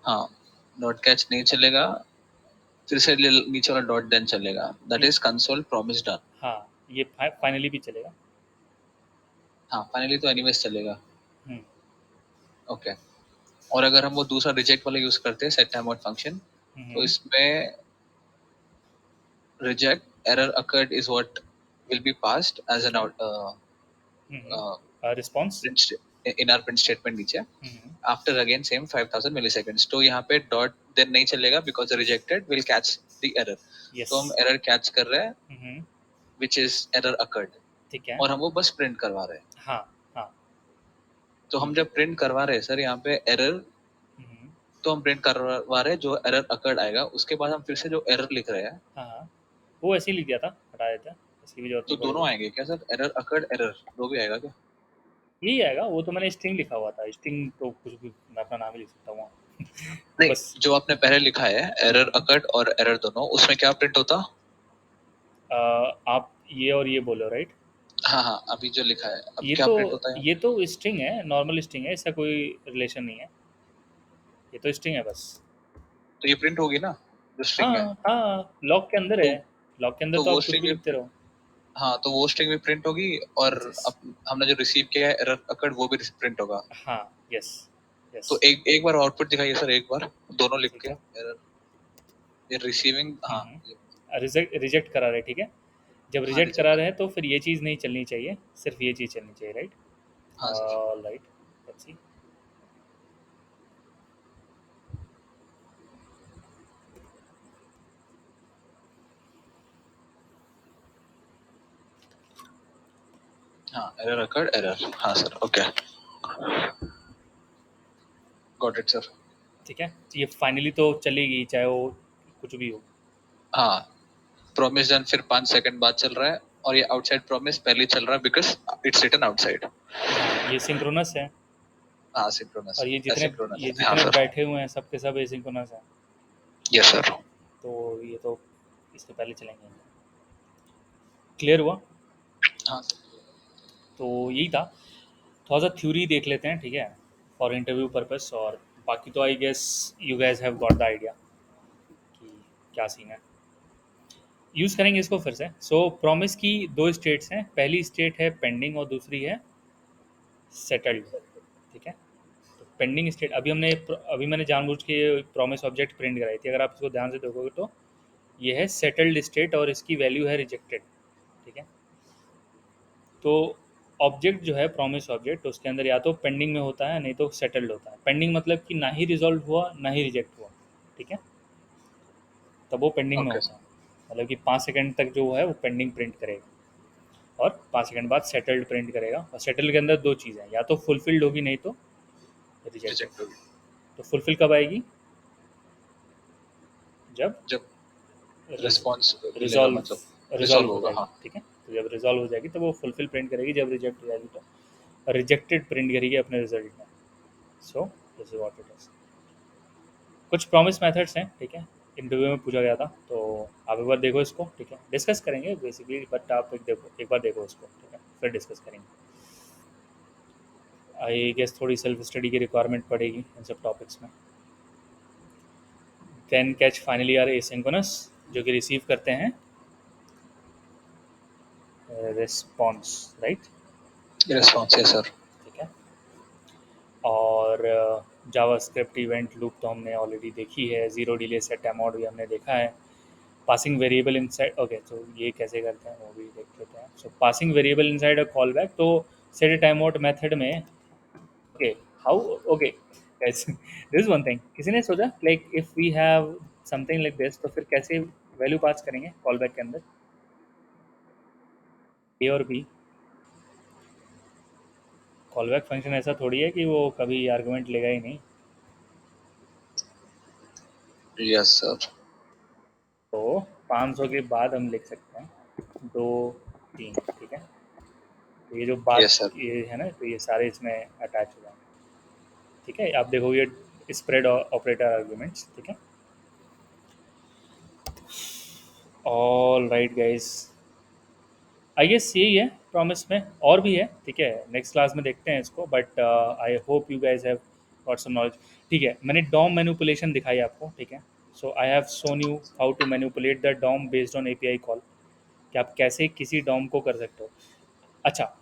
हाँ, डॉट कैच नहीं चलेगा, फिर से नीचे वाला डॉट देन चलेगा, दैट ये इज कंसोल प्रॉमिस डन। हाँ, ये फाइनली भी चलेगा। हाँ, फाइनली तो एनीवेज चलेगा। हम्म, ओके, और अगर हम वो दूसरा रिजेक्ट वाला यूज करते हैं सेट टाइम आउट फंक्शन, तो हम्म, इसमें reject error occurred is what will be passed as an out response. in our print statement नीचे, after again same 5000 milliseconds। तो यहाँ पे dot then नहीं चलेगा because the rejected will catch the error। Yes. तो हम error catch कर रहे हैं which is error occurred, ठीक है। और हम वो बस print करवा रहे हैं। हाँ हाँ। तो हम जब print करवा रहे हैं सर यहाँ पे error, हम्म, तो हम print करवा रहे हैं जो error occurred आएगा, उसके बाद हम फिर से जो error लिख रहे हैं, हाँ हाँ, वो ऐसे ही लिख दिया था, हटा देते हैं, इसकी भी जरूरत तो नहीं दोनों पड़ेगी। आएंगे क्या सर? error occurred error दो भी आएगा क्या? यही आएगा, वो तो मैंने स्ट्रिंग लिखा हुआ था, स्ट्रिंग तो कुछ भी मैं अपना नाम ही लिख सकता हूँ। नहीं, बस। जो आपने पहले लिखा है एरर अकर्ड और एरर दोनों, उसमें क्या प्रिंट होता? आप ये और ये बोलो, राइट? हाँ हाँ, अभी जो लिखा है अब ये क्या तो प्रिंट होता है यहाँ ये पे? तो स्ट्रिंग है, नॉर्मल स्ट्रिंग है, इसका कोई रिलेशन नहीं है, ये तो स्ट्रिंग है बस। तो ये प्रिंट होगी ना जो स्ट्रिंग है? हाँ हाँ, लॉग के अंदर तो है, लॉग के अंदर तो तो वो आप कुछ स्ट्रिंग भी भी, लिखते रहो। हाँ तो वो स्ट्रिंग भी प्रिंट होगी, और यस। अब हमने जो रिसीव किया है एरर अकर्ड वो भी प्रिंट होगा। हाँ। यस। तो यस। एक बार आउटपुट दिखाइए सर, एक बार दोनों लिख ठीक के, है। एरर, ये रिसीविंग, हाँ रिजेक्ट रिजेक्ट करा रहे, ठीक है। जब हाँ रिजेक्ट रिजेक्ट करा कर, रहे हैं तो फिर ये चीज़ नहीं चलनी चाहिए, सिर्फ ये चीज़ चलनी चाहिए, राइट? हाँ सर। राइट। Let's see. हाँ, एरर अकर्ड एरर, हाँ sir, okay, got it sir. ठीक है, ये फाइनली तो चलेगी चाहे वो कुछ भी हो। हाँ, प्रॉमिस डन फिर 5 सेकंड बाद चल रहा है, और ये आउटसाइड प्रॉमिस पहले ही चल रहा है बिकॉज इट्स रिटन आउटसाइड। हाँ, ये सिंक्रोनस है, हाँ सिंक्रोनस, और एसिंक्रोनस ये है, हाँ जितने सर। बैठे हुए हैं सबके सब एसिंक्रोनस हैं, यस सर। तो ये तो इसके पहले चलेंगे। क्लियर हुआ? हाँ तो यही था, थोड़ा सा थ्योरी देख लेते हैं, ठीक है, फॉर इंटरव्यू पर्पस। और बाकी तो I guess you guys have got the idea कि क्या सीन है। यूज़ करेंगे इसको फिर से। सो प्रॉमिस की दो स्टेट्स हैं, पहली स्टेट है पेंडिंग और दूसरी है सेटल्ड, ठीक है। तो पेंडिंग स्टेट, अभी मैंने जानबूझ के प्रॉमिस ऑब्जेक्ट प्रिंट कराई थी, अगर आप इसको ध्यान से देखोगे तो ये है सेटल्ड स्टेट और इसकी वैल्यू है रिजेक्टेड, ठीक है। तो ऑब्जेक्ट जो है प्रॉमिस ऑब्जेक्ट, उसके अंदर या तो पेंडिंग में होता है नहीं तो सेटल्ड होता है। पेंडिंग मतलब कि ना ही रिजॉल्व हुआ ना ही रिजेक्ट हुआ, ठीक है, तब वो पेंडिंग में ओके होता सर। है। मतलब कि 5 सेकंड तक जो है वो पेंडिंग प्रिंट करेगा, और 5 सेकंड बाद सेटल्ड प्रिंट करेगा। और सेटल्ड के अंदर दो चीज़ें, या तो फुलफिल्ड होगी नहीं तो रिजेक्टेड। रिजेक्ट होगी तो फुलफिल कब आएगी? जब जब रिस्पॉन्स मिलेगा, रिजॉल्व मतलब रिजॉल्व रिजॉल्व हो होगा। जाएगी, हाँ। ठीक है। तो जब रिजॉल्व हो जाएगी तो वो फुलफिल प्रिंट करेगी, जब रिजेक्ट हो जाएगी तो रिजेक्टेड प्रिंट करेगी अपने रिजल्ट में। So this is what it is. कुछ प्रॉमिस मेथड्स हैं, ठीक है, इंटरव्यू में पूछा गया था, तो आप एक बार देखो इसको, ठीक है, डिस्कस करेंगे बेसिकली, बट आप एक बार देखो इसको, ठीक है, फिर डिस्कस करेंगे। आई गेस थोड़ी सेल्फ स्टडी की रिक्वायरमेंट पड़ेगी इन सब टॉपिक्स में। Can catch finally are asynchronous, जो कि रिसीव करते हैं रिस्पॉन्स, राइट, रिस्पॉन्स है सर। ठीक है। और जावास्क्रिप्ट इवेंट लूप तो हमने ऑलरेडी देखी है, ज़ीरो डिले सेट टाइम भी हमने देखा है। पासिंग वेरिएबल इनसाइड, ओके, तो ये कैसे करते हैं वो भी देख लेते हैं। So passing variable inside a callback, तो सेट टाइम आउट मेथड में, okay, how, okay guys, this one thing किसी ने सोचा like if we have something like this, तो फिर कैसे वैल्यू पास करेंगे कॉल बैक के अंदर, ए और बी। कॉल बैक फंक्शन ऐसा थोड़ी है कि वो कभी आर्गुमेंट लेगा ही नहीं। Yes sir. तो 500 के बाद हम लिख सकते हैं 2 3, ठीक है। तो ये जो बात यस सर। ये है ना, तो ये सारे इसमें अटैच हो जाएंगे, ठीक है। आप देखोगे स्प्रेड ऑपरेटर आर्ग्यूमेंट्स, ठीक है। All right guys, I guess यही है प्रॉमिस में, और भी है, ठीक है, नेक्स्ट क्लास में देखते हैं इसको, but I hope you guys have got some knowledge, ठीक है। मैंने डॉम मैनिपुलेशन दिखाई आपको, ठीक है। So I have shown you how to manipulate the DOM based on API call, कि आप कैसे किसी डॉम को कर सकते हो। अच्छा,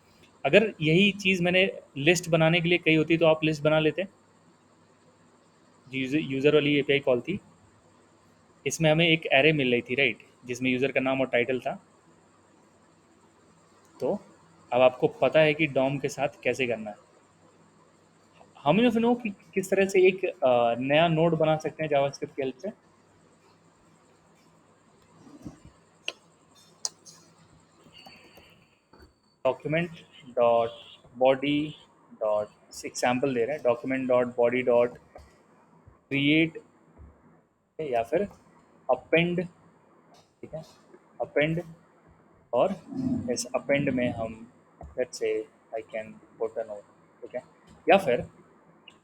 अगर यही चीज़ मैंने लिस्ट बनाने के लिए कही होती तो आप लिस्ट बना लेते। यूज़र वाली एपीआई कॉल थी, इसमें हमें एक एरे मिल रही थी, राइट, जिसमें यूज़र का नाम और टाइटल था। तो अब आपको पता है कि डॉम के साथ कैसे करना है। हम यू नो कि किस तरह से एक नया नोड बना सकते हैं जावास्क्रिप्ट की हेल्प से। Document dot body dot example दे रहे हैं, document dot body dot create, या फिर अपेंड, ठीक है, अपेंड। और इस अपेंड में हम let's say I can put a note, ठीक है। या फिर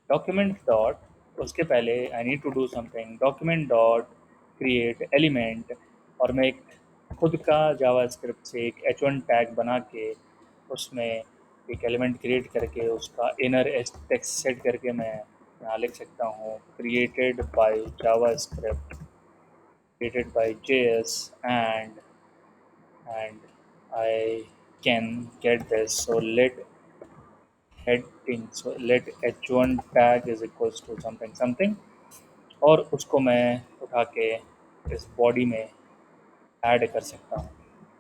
डॉक्यूमेंट डॉट, उसके पहले I need to do something, document dot create element, और मैं एक खुद का जावा स्क्रिप्ट से एक H1 टैग बना के उसमें एक एलिमेंट क्रिएट करके उसका इनर टेक्स्ट सेट करके मैं यहाँ लिख सकता हूँ created by Java script, created by JS, and I can get this. So let heading, so let h1 tag is equals to something something, और उसको मैं उठा के इस बॉडी में ऐड कर सकता हूँ।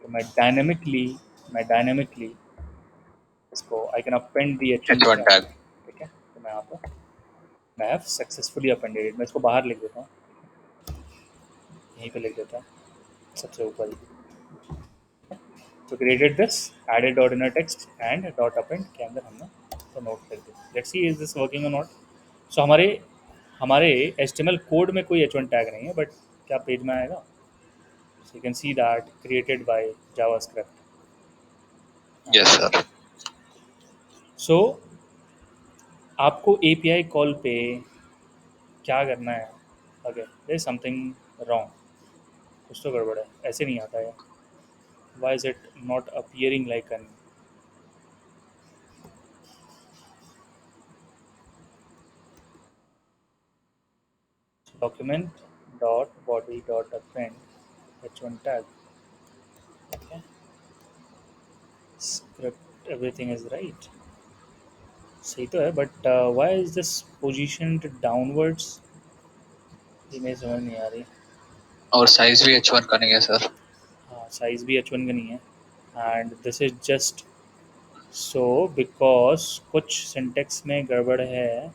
तो मैं डायनेमिकली इसको I can append the H one H one tag, tag. ठीक है। तो मैं यहाँ पर मैं हैव सक्सेसफुली अपेंडेड इट, मैं इसको बाहर लिख देता हूँ, यहीं पे लिख देता हूँ सबसे ऊपर ही। तो created this, added dot inner text and dot append के अंदर हमने तो नोट कर दिया। Let's see is this working और नॉट। सो हमारे हमारे HTML कोड में कोई H1 टैग नहीं है, बट क्या पेज में आएगा? So you can see that created by JavaScript. Yes sir. So आपको API कॉल पे क्या करना है? अगर देयर इज समथिंग रॉन्ग, कुछ तो गड़बड़ है, ऐसे नहीं आता है। Why is it not appearing like an document dot body dot append h1 tag. Okay, script everything is right, सही तो है, but why is this positioned downwards, ये मेरी समझ नहीं आ रही. और साइज भी H1 का नहीं है सर. हाँ, साइज भी H1 का नहीं है, and this is just so because कुछ सिंटेक्स में गड़बड़ है.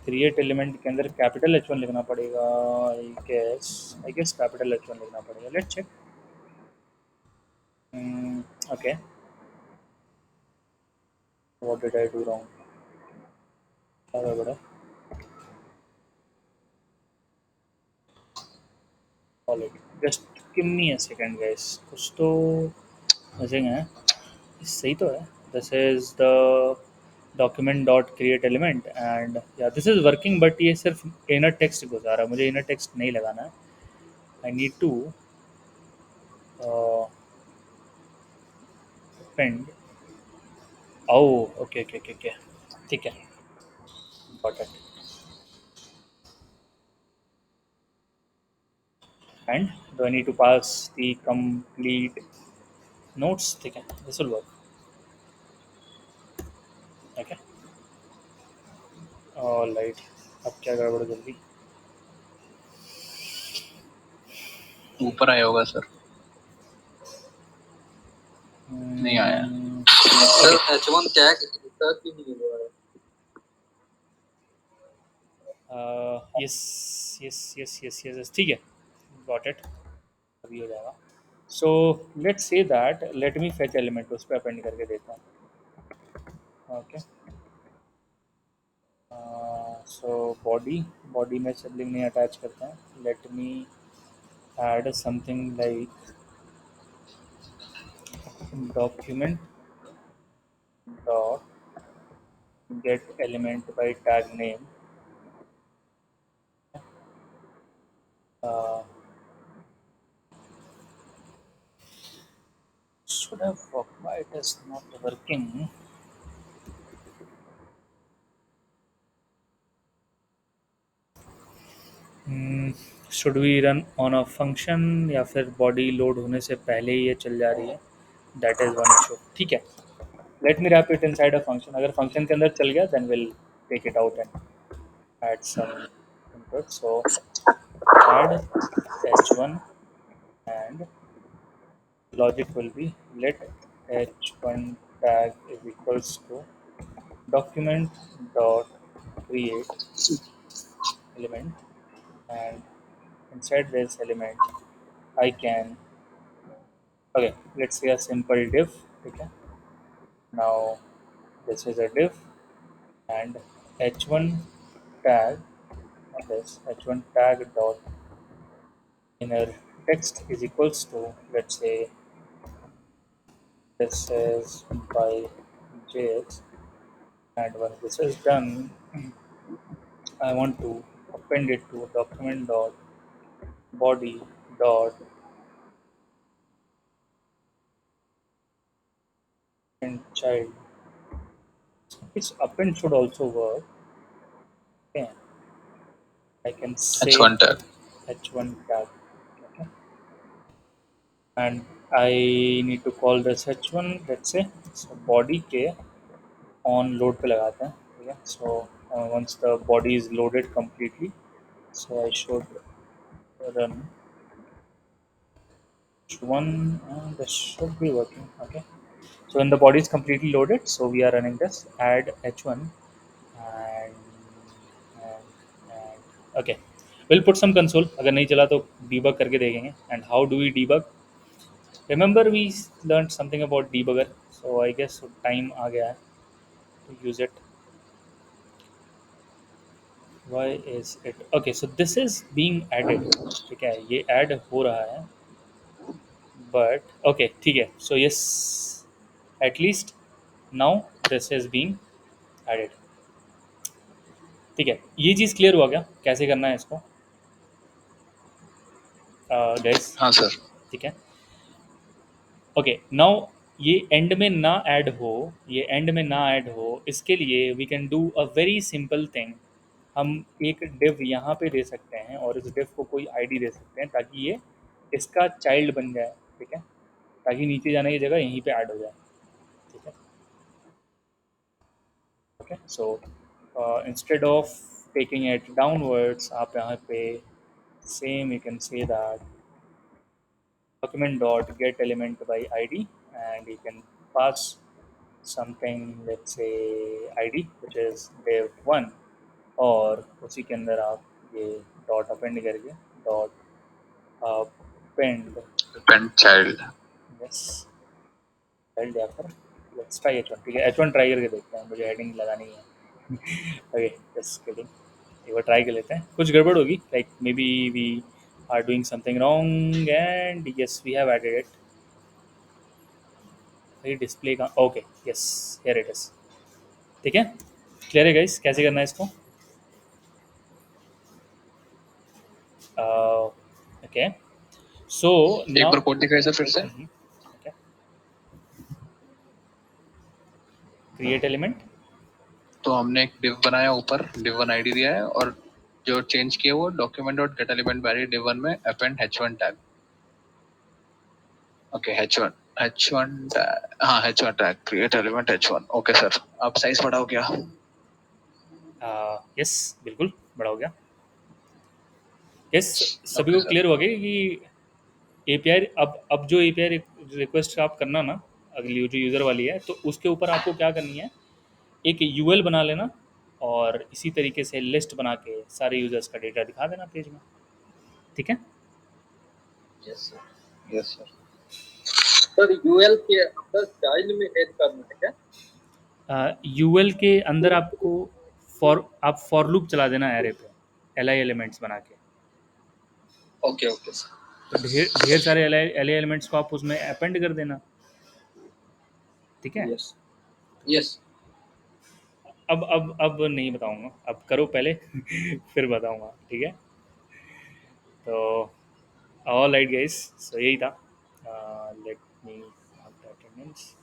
क्रिएट एलिमेंट के अंदर कैपिटल H1 लिखना पड़ेगा. आई गेस कैपिटल H1 लिखना पड़ेगा. Let's check. Okay, what did I do wrong, क्या गड़बड़ है. Just give me a second guys, कुछ तो मिसिंग है. सही तो है. This is the document dot create element and yeah this is working, but ये सिर्फ inner text घुसा रहा है. मुझे inner text नहीं लगाना है. I need to uh, append. Oh, okay, ठीक है, got it. And do I need to pass the complete notes? ठीक है, this will work. Okay, all right. अब क्या गड़बड़ जल्दी. ऊपर आया होगा सर. नहीं आया. सर H1 टैग इंसर्ट ही नहीं हुआ है. यस ठीक है, गॉट इट. अभी हो जाएगा. So let's say that let me fetch element, उस पर अपेंड करके देता हूँ. ओके, सो बॉडी में सिबलिंग नहीं अटैच करते हैं. Let me add something like document dot get element by tag name. should have worked, why it is not working. Should we run on a function या फिर बॉडी लोड होने से पहले ही ये चल जा रही है, दैट इज़ वन इशू. ठीक है, let me wrap it inside a function. अगर फंक्शन के अंदर चल गया then will take it out and add some input. So add h1 and logic will be let h1 tag is equals to document dot create element, and inside this element I can, okay, let's say a simple div. Okay, now this is a div and h1 tag, this h1 tag dot inner text is equals to, let's say this is by jx, and once this is done I want to append it to document dot body dot and child. Its append should also work. Okay, I can say H1 tag. h1 tag. Okay, and I need to call this h1, let's say. So body के on load पे लगाते हैं. ठीक है, so once the body is loaded completely, so I should run h1 and this should be working. Okay, so when the body is completely loaded, so we are running this add h1 and okay, we'll put some console. अगर नहीं चला तो debug करके देखेंगे. And how do we debug? Remember we learned something about debugger, so I guess time आ गया है to use it. Why is it okay? So this is being added. ठीक है, ये add हो रहा है, but okay ठीक है. So yes, at least now this is being added. ठीक है, ये चीज़ क्लियर हुआ क्या कैसे करना है इसको गाइस? हाँ सर. ठीक है, ओके. नाउ ये एंड में ना ऐड हो, ये एंड में ना ऐड हो, इसके लिए we can do a very simple thing. हम एक डिव यहाँ पे दे सकते हैं और इस डिव को कोई आईडी दे सकते हैं ताकि ये इसका चाइल्ड बन जाए, ठीक है, ताकि नीचे जाने की जगह यहीं पे ऐड हो जाए, ठीक है। Okay, so instead of taking it downwards, आप यहाँ पे same you can say that document dot get element by id, and you can pass something, let's say id which is dev1, और उसी के अंदर आप ये डॉट अपेंड करके dot append, pen child. Yes, child, या फिर लेट्स ट्राई h1, ठीक है, h1 ट्राई करके देखते हैं, मुझे हेडिंग लगानी है। ओके, जस्ट किडिंग, एक बार ट्राई कर लेते हैं, कुछ गड़बड़ होगी, like may be we are doing something wrong and yes we have added it. भाई डिस्प्ले का, okay, yes, here it is, ठीक है, क्लियर है गाइस कैसे करना है इसको? ओके, सो एक नाउ बार कोड दिखाइए सर फिर से। ओके, क्रिएट एलिमेंट, तो हमने एक div बनाया, ऊपर div1 id दिया है, और जो चेंज किया वो document dot get element by div1 में append h1 tag। Okay, h1 tag, हाँ h1 tag create element h1। Okay sir, अब साइज बड़ा हो गया। यस बिल्कुल बड़ा हो गया। यस, सभी ओके को सर। क्लियर हो गया कि एपीआई, अब जो एपीआई रिक्वेस्ट आप करना ना, अगली जो यूज़र वाली है, तो उसके ऊपर आपको क्या करनी है, एक यूएल बना लेना और इसी तरीके से लिस्ट बना के सारे यूजर्स का डेटा दिखा देना पेज में, ठीक है। Yes sir. सर यूएल के अंदर चाइल्ड में ऐड करना है क्या? यूएल के अंदर आपको फॉर लूप चला देना एरे पे, एल आई एलिमेंट्स बना के, ओके ओके सर। तो ढेर ढेर सारे एल आई एलिमेंट्स को आप उसमें अपेंड कर देना, ठीक है। Yes yes. अब नहीं बताऊंगा, अब करो पहले फिर बताऊंगा, ठीक है। तो ऑल राइट गाइस, सो यही था, let me attendance.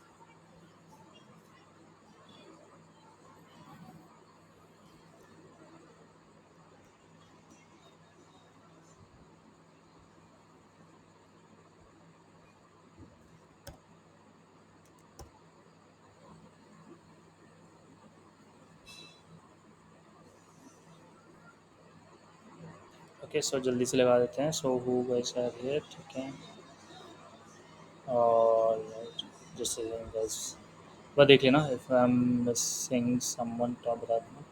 Okay, so जल्दी से लगा देते हैं, so who guys are here, ठीक है, और जस्ट गाइस वह देख लेना, if I am missing someone तो आप बता देना।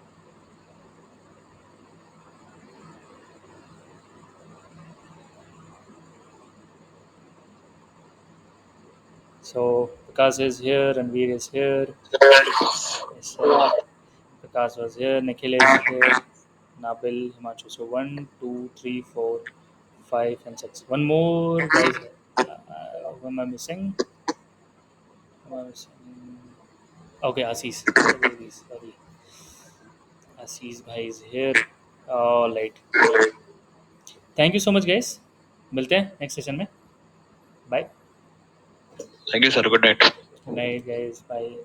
So Vikas is here, Ranveer is here, yes, Vikas was here, Nikhil is here, Nabil, Himanshu. So 1, 2, 3, 4, 5, and 6. One more guys. Who am I missing? Who am I missing? Okay, Assis. Sorry. Assis bhai is here. All right. Thank you so much, guys. मिलते हैं next session में. Bye. Thank you sir, good night. Good night, guys. Bye.